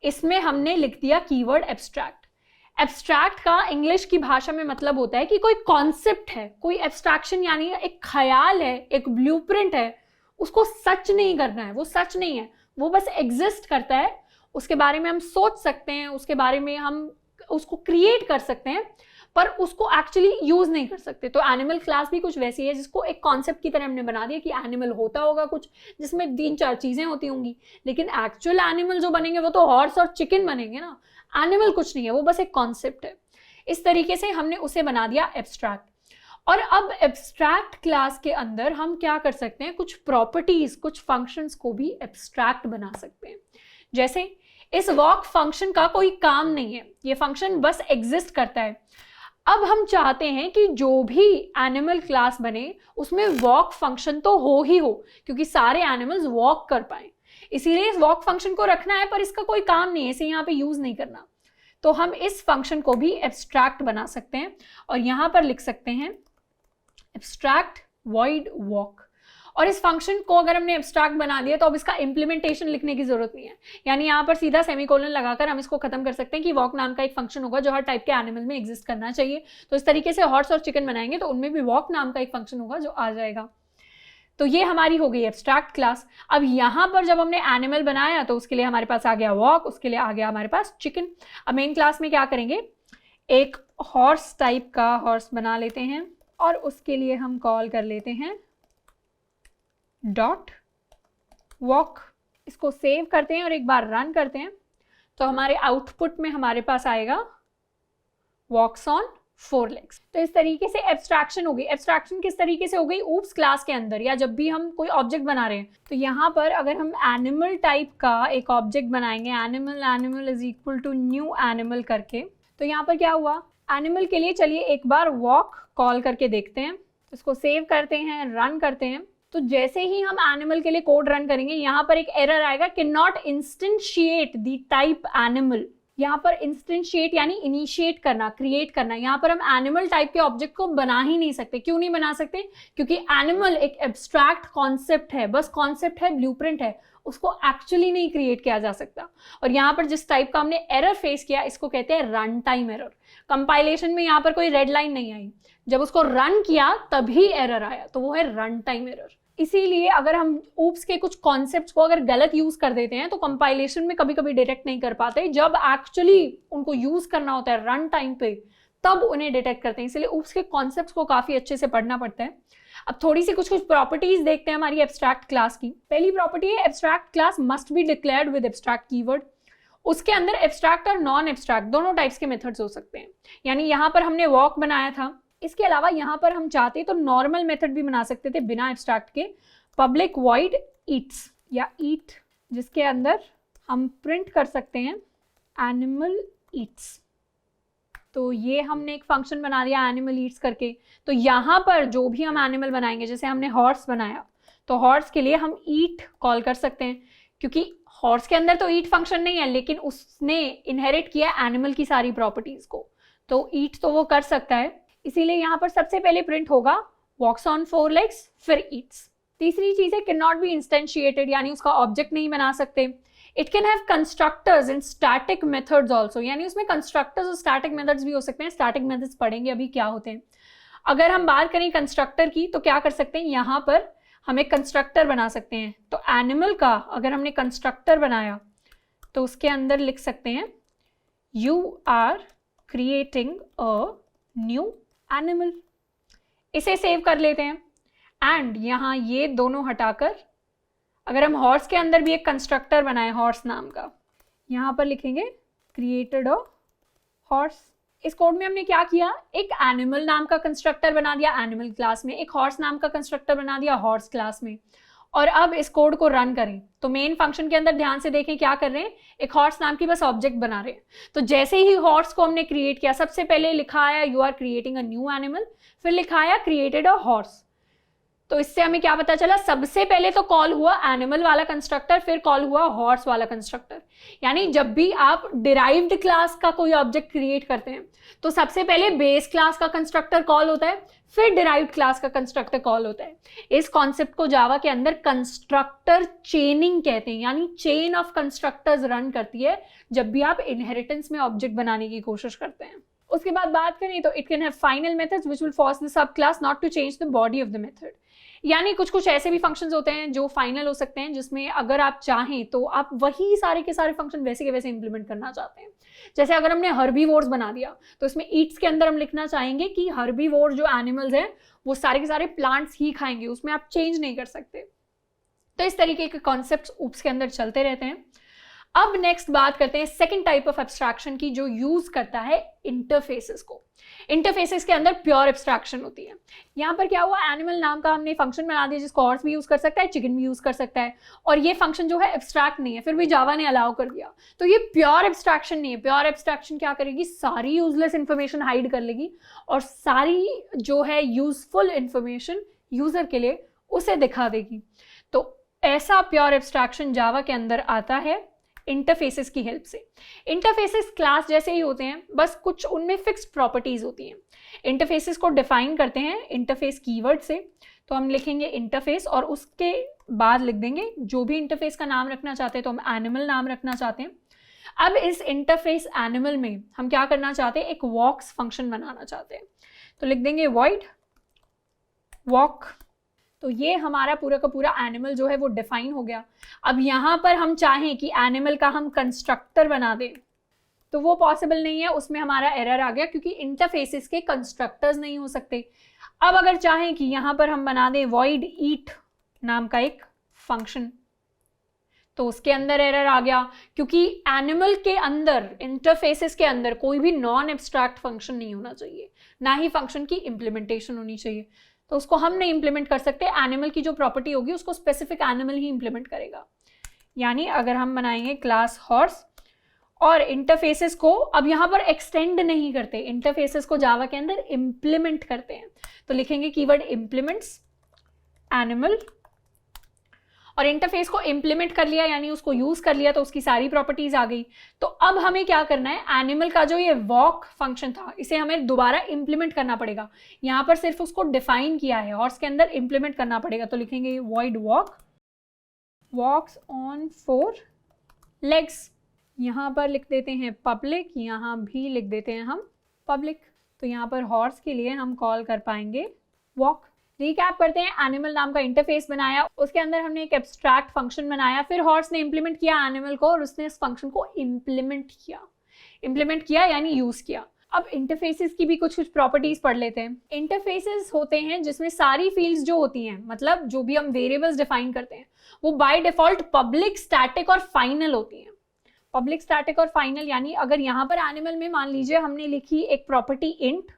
इसमें हमने लिख दिया कीवर्ड एब्स्ट्रैक्ट। एब्स्ट्रैक्ट का इंग्लिश की भाषा में मतलब होता है कि कोई कॉन्सेप्ट है, कोई एब्स्ट्रैक्शन यानी एक ख्याल है, एक ब्लूप्रिंट है, उसको सच नहीं करना है, वो सच नहीं है, वो बस एग्जिस्ट करता है, उसके बारे में हम सोच सकते हैं, उसके बारे में हम उसको क्रिएट कर सकते हैं, पर उसको एक्चुअली यूज नहीं कर सकते। तो एनिमल क्लास भी कुछ वैसी है जिसको एक कॉन्सेप्ट की तरह हमने बना दिया कि एनिमल होता होगा कुछ जिसमें 3-4 चीजें होती होंगी, लेकिन एक्चुअल एनिमल जो बनेंगे वो तो हॉर्स और चिकन बनेंगे ना, एनिमल कुछ नहीं है, वो बस एक कॉन्सेप्ट है। इस तरीके से हमने उसे बना दिया एब्स्ट्रैक्ट। और अब एब्स्ट्रैक्ट क्लास के अंदर हम क्या कर सकते हैं, कुछ प्रॉपर्टीज, कुछ फंक्शंस को भी एब्स्ट्रैक्ट बना सकते हैं। जैसे इस वॉक फंक्शन का कोई काम नहीं है, ये फंक्शन बस एग्जिस्ट करता है। अब हम चाहते हैं कि जो भी एनिमल क्लास बने उसमें वॉक फंक्शन तो हो ही हो, क्योंकि सारे एनिमल्स वॉक कर पाए, इसीलिए इस वॉक फंक्शन को रखना है, पर इसका कोई काम नहीं है, इसे यहाँ पे यूज नहीं करना। तो हम इस फंक्शन को भी एब्स्ट्रैक्ट बना सकते हैं और यहाँ पर लिख सकते हैं एब्स्ट्रैक्ट वॉइड वॉक। और इस फंक्शन को अगर हमने एब्स्ट्रैक्ट बना दिया तो अब इसका इंप्लीमेंटेशन लिखने की जरूरत नहीं है, यानी यहाँ पर सीधा सेमीकोलन लगाकर हम इसको खत्म कर सकते हैं कि वॉक नाम का एक फंक्शन होगा जो हर टाइप के एनिमल में एग्जिस्ट करना चाहिए। तो इस तरीके से हॉर्स और चिकन बनाएंगे तो उनमें भी वॉक नाम का एक फंक्शन होगा जो आ जाएगा। तो ये हमारी हो गई एब्स्ट्रैक्ट क्लास। अब यहाँ पर जब हमने एनिमल बनाया तो उसके लिए हमारे पास आ गया वॉक, उसके लिए आ गया हमारे पास चिकन। अब मेन क्लास में क्या करेंगे, एक हॉर्स टाइप का हॉर्स बना लेते हैं और उसके लिए हम कॉल कर लेते हैं डॉट वॉक। इसको सेव करते हैं और एक बार रन करते हैं तो हमारे आउटपुट में हमारे पास आएगा वॉक्स ऑन 4 लेग्स। तो इस तरीके से एब्स्ट्रैक्शन हो गई। एब्स्ट्रैक्शन किस तरीके से हो गई, ऊप्स क्लास के अंदर या जब भी हम कोई ऑब्जेक्ट बना रहे हैं तो यहाँ पर अगर हम एनिमल टाइप का एक ऑब्जेक्ट बनाएंगे, animal is equal to new animal करके, तो यहाँ पर क्या हुआ, एनिमल के लिए चलिए एक बार वॉक कॉल करके देखते हैं। इसको सेव करते हैं, रन करते हैं। तो जैसे ही हम एनिमल के लिए कोड रन करेंगे यहाँ पर एक एरर आएगा, can not instantiate the type animal. यहाँ पर इंस्टेंशिएट यानी इनिशिएट करना, क्रिएट करना। यहाँ पर हम एनिमल टाइप के ऑब्जेक्ट को बना ही नहीं सकते। क्यों नहीं बना सकते, क्योंकि एनिमल एक एब्स्ट्रैक्ट कॉन्सेप्ट है, बस कॉन्सेप्ट है, ब्लूप्रिंट है, उसको एक्चुअली नहीं क्रिएट किया जा सकता। और यहाँ पर जिस टाइप का हमने एरर फेस किया इसको कहते हैं रन टाइम एरर। कंपाइलेशन में यहाँ पर कोई रेड लाइन नहीं आई, जब उसको रन किया तभी एरर आया, तो वो है रन टाइम एरर। इसीलिए अगर हम ऊप्स के कुछ कॉन्सेप्ट्स को अगर गलत यूज कर देते हैं तो कंपाइलेशन में कभी कभी डिटेक्ट नहीं कर पाते, जब एक्चुअली उनको यूज करना होता है रन टाइम पे तब उन्हें डिटेक्ट करते हैं। इसलिए ऊप्स के कॉन्सेप्ट्स को काफी अच्छे से पढ़ना पड़ता है। अब थोड़ी सी कुछ प्रॉपर्टीज देखते हैं हमारी एब्स्ट्रैक्ट क्लास की। पहली प्रॉपर्टी है abstract class must be declared with abstract keyword. उसके अंदर एब्स्ट्रैक्ट और नॉन एब्स्ट्रैक्ट दोनों टाइप्स के मेथड्स हो सकते हैं। यानी यहाँ पर हमने वॉक बनाया था, इसके अलावा यहाँ पर हम चाहते तो नॉर्मल मेथड भी बना सकते थे बिना एब्स्ट्रैक्ट के, पब्लिक वॉइड ईट्स या ईट, जिसके अंदर हम प्रिंट कर सकते हैं एनिमल ईट्स। तो ये हमने एक फंक्शन बना दिया एनिमल ईट्स करके। तो यहाँ पर जो भी हम एनिमल बनाएंगे, जैसे हमने हॉर्स बनाया तो हॉर्स के लिए हम ईट कॉल कर सकते हैं, क्योंकि हॉर्स के अंदर तो ईट फंक्शन नहीं है लेकिन उसने इनहेरिट किया एनिमल की सारी प्रॉपर्टीज को, तो ईट तो वो कर सकता है। इसीलिए यहाँ पर सबसे पहले प्रिंट होगा वॉक्स ऑन 4 legs, फिर ईट्स। तीसरी चीज है कैन नॉट बी इंस्टेंशिएटेड, यानी उसका ऑब्जेक्ट नहीं बना सकते। It can have constructors and static methods also, यानी उसमें कंस्ट्रक्टर्स और स्टैटिक मेथड्स भी हो सकते हैं। स्टैटिक मेथड्स पढ़ेंगे अभी क्या होते हैं। अगर हम बात करें कंस्ट्रक्टर की तो क्या कर सकते हैं, यहाँ पर हम एक कंस्ट्रक्टर बना सकते हैं। तो एनिमल का अगर हमने कंस्ट्रक्टर बनाया तो उसके अंदर लिख सकते हैं you are creating a new animal. इसे सेव कर लेते हैं एंड यहाँ ये दोनों हटाकर अगर हम हॉर्स के अंदर भी एक कंस्ट्रक्टर बनाए हॉर्स नाम का, यहाँ पर लिखेंगे क्रिएटेड अ हॉर्स। इस कोड में हमने क्या किया, एक एनिमल नाम का कंस्ट्रक्टर बना दिया एनिमल क्लास में, एक हॉर्स नाम का कंस्ट्रक्टर बना दिया हॉर्स क्लास में। और अब इस कोड को रन करें तो मेन फंक्शन के अंदर ध्यान से देखें क्या कर रहे हैं, एक हॉर्स नाम की बस ऑब्जेक्ट बना रहे हैं। तो जैसे ही हॉर्स को हमने क्रिएट किया, सबसे पहले लिखा आया you are creating a new animal, फिर लिखा आया क्रिएटेड अ हॉर्स। तो इससे हमें क्या पता चला, सबसे पहले तो कॉल हुआ एनिमल वाला कंस्ट्रक्टर, फिर कॉल हुआ हॉर्स वाला कंस्ट्रक्टर। यानी जब भी आप डिराइव्ड क्लास का कोई ऑब्जेक्ट क्रिएट करते हैं तो सबसे पहले बेस क्लास का कंस्ट्रक्टर कॉल होता है, फिर डिराइव्ड क्लास का कंस्ट्रक्टर कॉल होता है। इस कॉन्सेप्ट को जावा के अंदर कंस्ट्रक्टर चेनिंग कहते हैं, यानी चेन ऑफ कंस्ट्रक्टर्स रन करती है जब भी आप इनहेरिटेंस में ऑब्जेक्ट बनाने की कोशिश करते हैं। उसके बाद बात करें तो it can have final methods which will force the subclass not to change the body of the method. यानी कुछ कुछ ऐसे भी फंक्शंस होते हैं जो फाइनल हो सकते हैं, जिसमें अगर आप चाहें तो आप वही सारे के सारे फंक्शन वैसे के वैसे इंप्लीमेंट करना चाहते हैं। जैसे अगर हमने हर्बीवोर्स बना दिया तो इसमें ईट्स के अंदर हम लिखना चाहेंगे कि हर्बीवोर जो एनिमल्स हैं वो सारे के सारे प्लांट्स ही खाएंगे, उसमें आप चेंज नहीं कर सकते। तो इस तरीके के कॉन्सेप्ट्स ऊप्स के अंदर चलते रहते हैं। अब नेक्स्ट बात करते हैं सेकंड टाइप ऑफ एब्स्ट्रैक्शन की, जो यूज करता है इंटरफेसेस को। इंटरफेसेस के अंदर प्योर एब्स्ट्रैक्शन होती है। यहाँ पर क्या हुआ, एनिमल नाम का हमने फंक्शन बना दिया जिसको हॉर्स भी यूज कर सकता है, चिकन भी यूज कर सकता है, और ये फंक्शन जो है एब्स्ट्रैक्ट नहीं है, फिर भी जावा ने अलाउ कर दिया। तो ये प्योर एब्स्ट्रैक्शन नहीं है। प्योर एब्स्ट्रैक्शन क्या करेगी, सारी यूजलेस इंफॉर्मेशन हाइड कर लेगी और सारी जो है यूजफुल इंफॉर्मेशन यूजर के लिए उसे दिखा देगी। तो ऐसा प्योर एब्स्ट्रैक्शन जावा के अंदर आता है इंटरफेसेस की हेल्प से। इंटरफेसेस क्लास जैसे ही होते हैं, बस कुछ उनमें फिक्स्ड प्रॉपर्टीज होती हैं। इंटरफेसेस को डिफाइन करते हैं इंटरफेस कीवर्ड से। तो हम लिखेंगे इंटरफेस और उसके बाद लिख देंगे जो भी इंटरफेस का नाम रखना चाहते हैं। तो हम एनिमल नाम रखना चाहते हैं। अब इस इंटरफेस एनिमल में हम क्या करना चाहते हैं, एक वॉक्स फंक्शन बनाना चाहते हैं। तो लिख देंगे वॉइड वॉक। तो ये हमारा पूरा का पूरा एनिमल जो है वो डिफाइन हो गया। अब यहाँ पर हम चाहें कि एनिमल का हम कंस्ट्रक्टर बना दें तो वो पॉसिबल नहीं है, उसमें हमारा एरर आ गया क्योंकि इंटरफेसेस के कंस्ट्रक्टर्स नहीं हो सकते। अब अगर चाहें कि यहाँ पर हम बना दें वॉइड ईट नाम का एक फंक्शन, तो उसके अंदर एरर आ गया क्योंकि एनिमल के अंदर, इंटरफेसेस के अंदर कोई भी नॉन एब्स्ट्रैक्ट फंक्शन नहीं होना चाहिए, ना ही फंक्शन की इंप्लीमेंटेशन होनी चाहिए। तो उसको हम नहीं इंप्लीमेंट कर सकते। एनिमल की जो प्रॉपर्टी होगी उसको स्पेसिफिक एनिमल ही इंप्लीमेंट करेगा। यानी अगर हम बनाएंगे क्लास हॉर्स और इंटरफेसेस को अब यहाँ पर एक्सटेंड नहीं करते, इंटरफेसेस को जावा के अंदर इंप्लीमेंट करते हैं, तो लिखेंगे कीवर्ड इंप्लीमेंट्स एनिमल। और इंटरफेस को इंप्लीमेंट कर लिया यानी उसको यूज कर लिया तो उसकी सारी प्रॉपर्टीज आ गई। तो अब हमें क्या करना है, एनिमल का जो ये वॉक फंक्शन था इसे हमें दोबारा इंप्लीमेंट करना पड़ेगा। यहाँ पर सिर्फ उसको डिफाइन किया है, हॉर्स के अंदर इंप्लीमेंट करना पड़ेगा। तो लिखेंगे void walk walks on 4 legs। यहाँ पर लिख देते हैं पब्लिक, यहाँ भी लिख देते हैं हम पब्लिक। तो यहाँ पर हॉर्स के लिए हम कॉल कर पाएंगे वॉक। रिकैप करते हैं, एनिमल नाम का इंटरफेस बनाया, उसके अंदर हमने एक एब्स्ट्रैक्ट फंक्शन बनाया, फिर हॉर्स ने इंप्लीमेंट किया एनिमल को और उसने इस फंक्शन को इंप्लीमेंट किया यानी यूज किया। अब इंटरफेसेस की भी कुछ प्रॉपर्टीज पढ़ लेते हैं। इंटरफेसेस होते हैं जिसमें सारी फील्ड्स जो होती हैं, मतलब जो भी हम वेरिएबल्स डिफाइन करते हैं, वो बाय डिफॉल्ट पब्लिक, स्टैटिक और फाइनल होती हैं। पब्लिक, स्टैटिक और फाइनल यानी अगर यहाँ पर एनिमल में मान लीजिए हमने लिखी एक प्रॉपर्टी इंट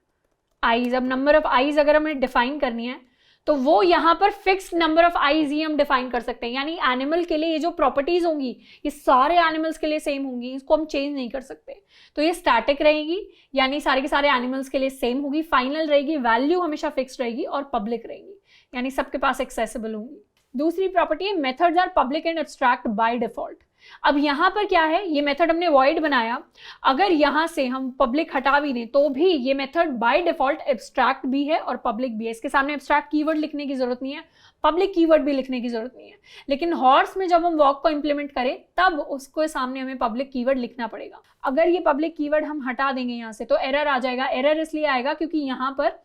आईज, अब नंबर ऑफ आईज अगर हमें डिफाइन करनी है तो वो यहाँ पर फिक्स्ड नंबर ऑफ आईज ही हम डिफाइन कर सकते हैं, यानी एनिमल के लिए ये जो प्रॉपर्टीज होंगी ये सारे एनिमल्स के लिए सेम होंगी, इसको हम चेंज नहीं कर सकते। तो ये स्टैटिक रहेगी यानी सारे के सारे एनिमल्स के लिए सेम होगी, फाइनल रहेगी, वैल्यू हमेशा फिक्स्ड रहेगी, और पब्लिक रहेगी यानी सबके पास एक्सेसिबल होंगी। दूसरी प्रॉपर्टी है methods are public and abstract by default. अब यहाँ पर क्या है, ये मेथड हमने वॉइड बनाया, अगर यहाँ से हम पब्लिक हटा भी दें तो भी ये मेथड बाय डिफॉल्ट एब्स्ट्रैक्ट भी है और पब्लिक भी है। इसके सामने एब्स्ट्रैक्ट कीवर्ड लिखने की जरूरत नहीं है, पब्लिक कीवर्ड भी लिखने की जरूरत नहीं है, लेकिन हॉर्स में जब हम वॉक को इंप्लीमेंट करें तब उसको सामने हमें पब्लिक कीवर्ड लिखना पड़ेगा। अगर ये पब्लिक कीवर्ड हम हटा देंगे यहाँ से तो एरर आ जाएगा। एरर इसलिए आएगा क्योंकि यहाँ पर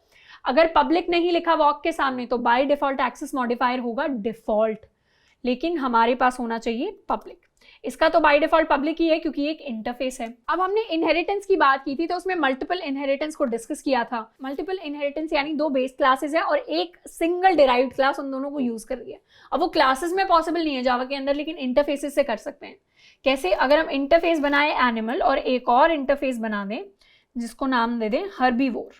अगर पब्लिक नहीं लिखा वॉक के सामने तो बाय डिफॉल्ट एक्सेस मॉडिफायर होगा डिफॉल्ट, लेकिन हमारे पास होना चाहिए पब्लिक। इसका तो बाय डिफॉल्ट पब्लिक ही है क्योंकि एक इंटरफेस है। अब हमने इनहेरिटेंस की बात की थी तो उसमें मल्टीपल इनहेरिटेंस को डिस्कस किया था। मल्टीपल इनहेरिटेंस यानी दो बेस क्लासेस है और एक सिंगल डिराइव्ड क्लास, उन दोनों को यूज कर रही है। अब वो क्लासेस में पॉसिबल नहीं है जावा के अंदर, लेकिन इंटरफेसेस से कर सकते हैं। कैसे? अगर हम इंटरफेस बनाए एनिमल और एक और इंटरफेस बना दें जिसको नाम दे दें हर्बीवोर,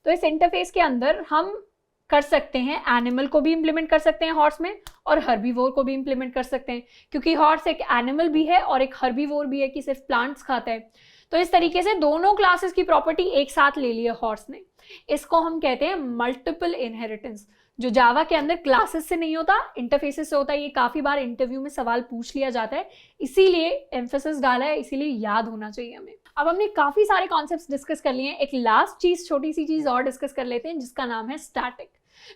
तो इस इंटरफेस के अंदर हम कर सकते हैं एनिमल को भी इंप्लीमेंट कर सकते हैं हॉर्स में और हर्बीवोर को भी इंप्लीमेंट कर सकते हैं, क्योंकि हॉर्स एक एनिमल भी है और एक हर्बीवोर भी है कि सिर्फ प्लांट्स खाता है। तो इस तरीके से दोनों क्लासेस की प्रॉपर्टी एक साथ ले ली है हॉर्स ने। इसको हम कहते हैं मल्टीपल इनहेरिटेंस, जो जावा के अंदर क्लासेस से नहीं होता, इंटरफेसेस से होता है। ये काफी बार इंटरव्यू में सवाल पूछ लिया जाता है, इसीलिए एम्फेसिस डाला है, इसीलिए याद होना चाहिए हमें। अब हमने काफी सारे कॉन्सेप्ट्स डिस्कस कर लिए हैं, एक लास्ट चीज, छोटी सी चीज और डिस्कस कर लेते हैं जिसका नाम है स्टैटिक।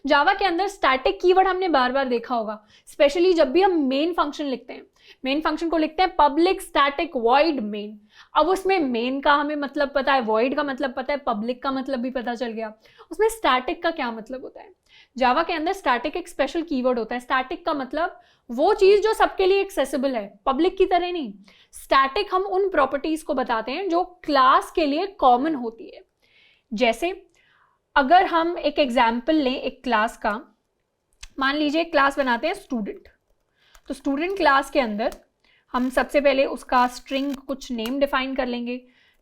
जावा के अंदर स्टैटिक कीवर्ड हमने बार बार देखा होगा, स्पेशली जब भी हम मेन फंक्शन लिखते हैं। मेन फंक्शन को लिखते हैं पब्लिक स्टैटिक वॉइड मेन। अब उसमें मेन का हमें मतलब पता है, वॉइड का मतलब पता है, पब्लिक का मतलब भी पता चल गया, उसमें स्टैटिक का क्या मतलब होता है। जावा के अंदर स्टैटिक एक स्पेशल कीवर्ड होता है। स्टैटिक का मतलब वो चीज जो सबके लिए एक्सेसिबल है, पब्लिक की तरह नहीं। स्टैटिक हम उन प्रॉपर्टीज को बताते हैं जो क्लास के लिए कॉमन होती है। जैसे अगर हम एक एग्जाम्पल लें एक क्लास का, मान लीजिए एक क्लास बनाते हैं स्टूडेंट। तो स्टूडेंट क्लास के अंदर हम सबसे पहले उसका स्ट्रिंग कुछ नेम डिफाइन कर लेंगे,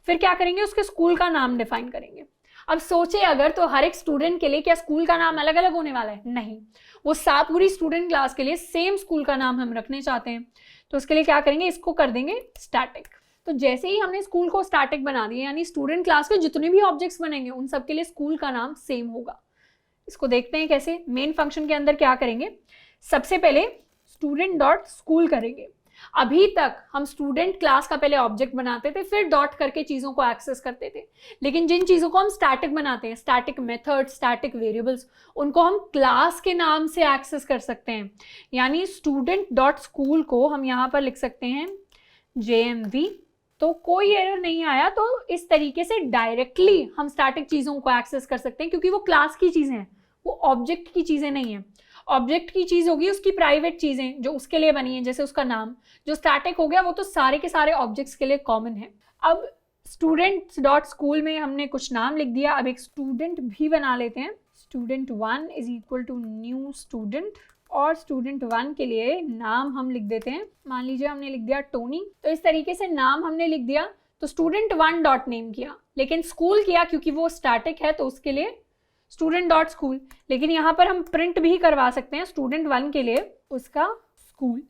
फिर क्या करेंगे, उसके स्कूल का नाम डिफाइन करेंगे। अब सोचे अगर तो हर एक स्टूडेंट के लिए क्या स्कूल का नाम अलग अलग होने वाला है? नहीं, वो पूरी स्टूडेंट क्लास के लिए सेम स्कूल का नाम हम रखने चाहते हैं, तो उसके लिए क्या करेंगे, इसको कर देंगे स्टैटिक। तो जैसे ही हमने स्कूल को स्टैटिक बना दिया, यानी स्टूडेंट क्लास के जितने भी ऑब्जेक्ट्स बनेंगे उन सब के लिए स्कूल का नाम सेम होगा। इसको देखते हैं कैसे। मेन फंक्शन के अंदर क्या करेंगे, सबसे पहले स्टूडेंट डॉट स्कूल करेंगे। अभी तक हम स्टूडेंट क्लास का पहले ऑब्जेक्ट बनाते थे, फिर डॉट करके चीजों को एक्सेस करते थे, लेकिन जिन चीजों को हम स्टैटिक बनाते हैं, स्टैटिक मेथड, स्टैटिक वेरिएबल्स, उनको हम क्लास के नाम से एक्सेस कर सकते हैं। यानी स्टूडेंट डॉट स्कूल को हम यहाँ पर लिख सकते हैं JMV, तो कोई एरर नहीं आया। तो इस तरीके से डायरेक्टली हम स्टैटिक चीजों को एक्सेस कर सकते हैं, क्योंकि वो क्लास की चीजें हैं, वो ऑब्जेक्ट की चीजें नहीं है। ऑब्जेक्ट की चीज होगी उसकी प्राइवेट चीजें जो उसके लिए बनी है, जैसे उसका नाम। जो स्टैटिक हो गया वो तो सारे के सारे ऑब्जेक्ट्स के लिए कॉमन है। अब स्टूडेंट डॉट स्कूल में हमने कुछ नाम लिख दिया, अब एक स्टूडेंट भी बना लेते हैं। student1 is equal to new student, और student1 के लिए नाम हम लिख देते हैं, मान लीजिए हमने लिख दिया टोनी। तो इस तरीके से नाम हमने लिख दिया, तो student1 डॉट नेम किया, लेकिन स्कूल किया क्योंकि वो स्टैटिक है तो उसके लिए स्टूडेंट डॉट स्कूल। लेकिन यहाँ पर हम प्रिंट भी करवा सकते हैं student1 के लिए उसका स्कूल।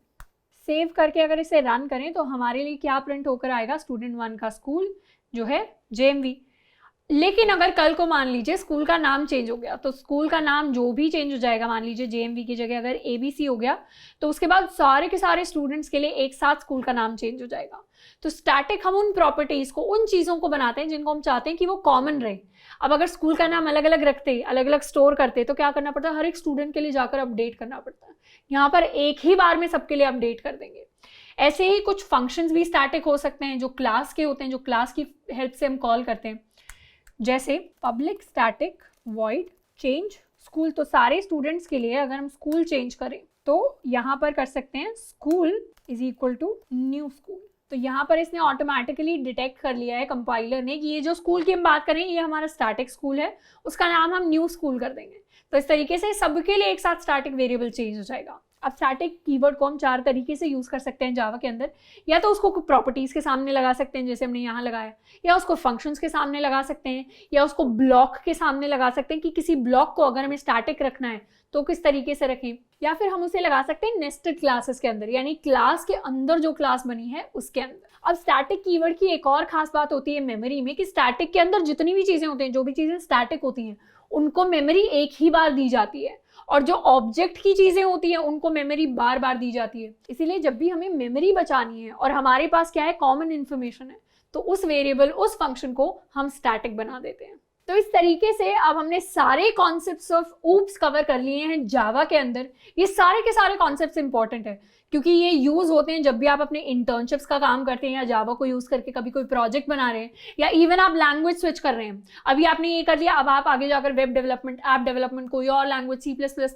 सेव करके अगर इसे रन करें तो हमारे लिए क्या प्रिंट होकर आएगा, student1 का स्कूल जो है JMV। लेकिन अगर कल को मान लीजिए स्कूल का नाम चेंज हो गया, तो स्कूल का नाम जो भी चेंज हो जाएगा, मान लीजिए JMV की जगह अगर ABC हो गया, तो उसके बाद सारे के सारे स्टूडेंट्स के लिए एक साथ स्कूल का नाम चेंज हो जाएगा। तो स्टैटिक हम उन प्रॉपर्टीज को, उन चीज़ों को बनाते हैं जिनको हम चाहते हैं कि वो कॉमन रहे। अब अगर स्कूल का नाम अलग अलग रखते, अलग अलग स्टोर करते, तो क्या करना पड़ता है, हर एक स्टूडेंट के लिए जाकर अपडेट करना पड़ता है। यहाँ पर एक ही बार में सबके लिए अपडेट कर देंगे। ऐसे ही कुछ फंक्शंस भी स्टैटिक हो सकते हैं जो क्लास के होते हैं, जो क्लास की हेल्प से हम कॉल करते हैं, जैसे public static void change school, तो सारे स्टूडेंट्स के लिए अगर हम स्कूल चेंज करें तो यहाँ पर कर सकते हैं school is equal to new school. तो यहाँ पर इसने ऑटोमेटिकली डिटेक्ट कर लिया है कंपाइलर ने कि ये जो स्कूल की हम बात करें ये हमारा स्टैटिक स्कूल है, उसका नाम हम न्यू स्कूल कर देंगे। तो इस तरीके से सबके लिए एक साथ स्टैटिक वेरिएबल चेंज हो जाएगा। अब स्टैटिक कीवर्ड को हम 4 तरीके से यूज़ कर सकते हैं जावा के अंदर। या तो उसको प्रॉपर्टीज़ के सामने लगा सकते हैं जैसे हमने यहाँ लगाया, या उसको फंक्शंस के सामने लगा सकते हैं, या उसको ब्लॉक के सामने लगा सकते हैं कि किसी ब्लॉक को अगर हमें स्टैटिक रखना है तो किस तरीके से रखें। या फिर हम उसे लगा सकते हैं नेस्टेड क्लासेस के अंदर, यानी क्लास के अंदर जो क्लास बनी है उसके अंदर। अब स्टैटिक कीवर्ड की एक और खास बात होती है मेमोरी में कि स्टैटिक के अंदर जितनी भी चीज़ें होती हैं, जो भी चीज़ें स्टैटिक होती हैं उनको मेमोरी एक ही बार दी जाती है, और जो ऑब्जेक्ट की चीज़ें होती हैं उनको मेमोरी बार बार दी जाती है। इसीलिए जब भी हमें मेमोरी बचानी है और हमारे पास क्या है, कॉमन इन्फॉर्मेशन है, तो उस वेरिएबल उस फंक्शन को हम स्टैटिक बना देते हैं। तो इस तरीके से अब हमने सारे कॉन्सेप्ट्स ऑफ ऊप्स कवर कर लिए हैं जावा के अंदर। ये सारे के सारे कॉन्सेप्ट्स इंपॉर्टेंट है क्योंकि ये यूज़ होते हैं जब भी आप अपने इंटर्नशिप्स का काम करते हैं या जावा को यूज़ करके कभी कोई प्रोजेक्ट बना रहे हैं, या इवन आप लैंग्वेज स्विच कर रहे हैं। अभी आपने ये कर लिया, अब आप आगे जाकर वेब डेवलपमेंट, ऐप डेवलपमेंट, कोई और लैंग्वेज, C++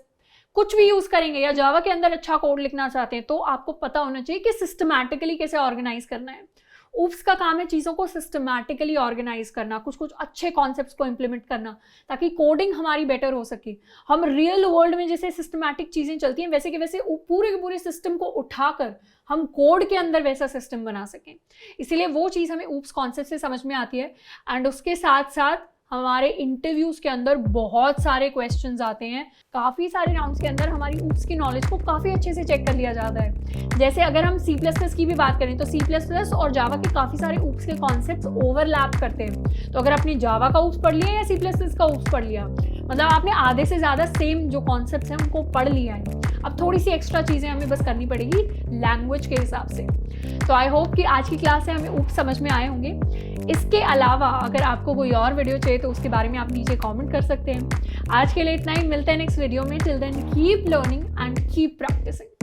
कुछ भी यूज़ करेंगे या जावा के अंदर अच्छा कोड लिखना चाहते हैं, तो आपको पता होना चाहिए कि सिस्टमैटिकली कैसे ऑर्गेनाइज करना है। ऊप्स का काम है चीज़ों को सिस्टमैटिकली ऑर्गेनाइज करना, कुछ कुछ अच्छे कॉन्सेप्ट्स को इंप्लीमेंट करना ताकि कोडिंग हमारी बेटर हो सके। हम रियल वर्ल्ड में जैसे सिस्टमैटिक चीज़ें चलती हैं वैसे के वैसे पूरे के पूरे सिस्टम को उठाकर हम कोड के अंदर वैसा सिस्टम बना सकें। इसीलिए वो चीज़ हमें ऊप्स कॉन्सेप्ट से समझ में आती है। एंड उसके साथ साथ हमारे इंटरव्यूज़ के अंदर बहुत सारे क्वेश्चंस आते हैं, काफ़ी सारे राउंड्स के अंदर हमारी ऊप्स की नॉलेज को काफ़ी अच्छे से चेक कर लिया जाता है। जैसे अगर हम C++ की भी बात करें तो C++ और जावा के काफ़ी सारे ऊप्स के कॉन्सेप्ट्स ओवरलैप करते हैं। तो अगर आपने जावा का ऊप्स पढ़ लिया या C++ का ऊप्स पढ़ लिया, मतलब आपने आधे से ज़्यादा सेम जो कॉन्सेप्ट्स हैं उनको पढ़ लिया है। अब थोड़ी सी एक्स्ट्रा चीज़ें हमें बस करनी पड़ेगी लैंग्वेज के हिसाब से। तो आई होप कि आज की क्लास से हमें ऊप्स समझ में आए होंगे। इसके अलावा अगर आपको कोई और वीडियो चाहिए तो उसके बारे में आप नीचे कमेंट कर सकते हैं। आज के लिए इतना ही, मिलते हैं नेक्स्ट वीडियो में। Till then keep learning and keep practising.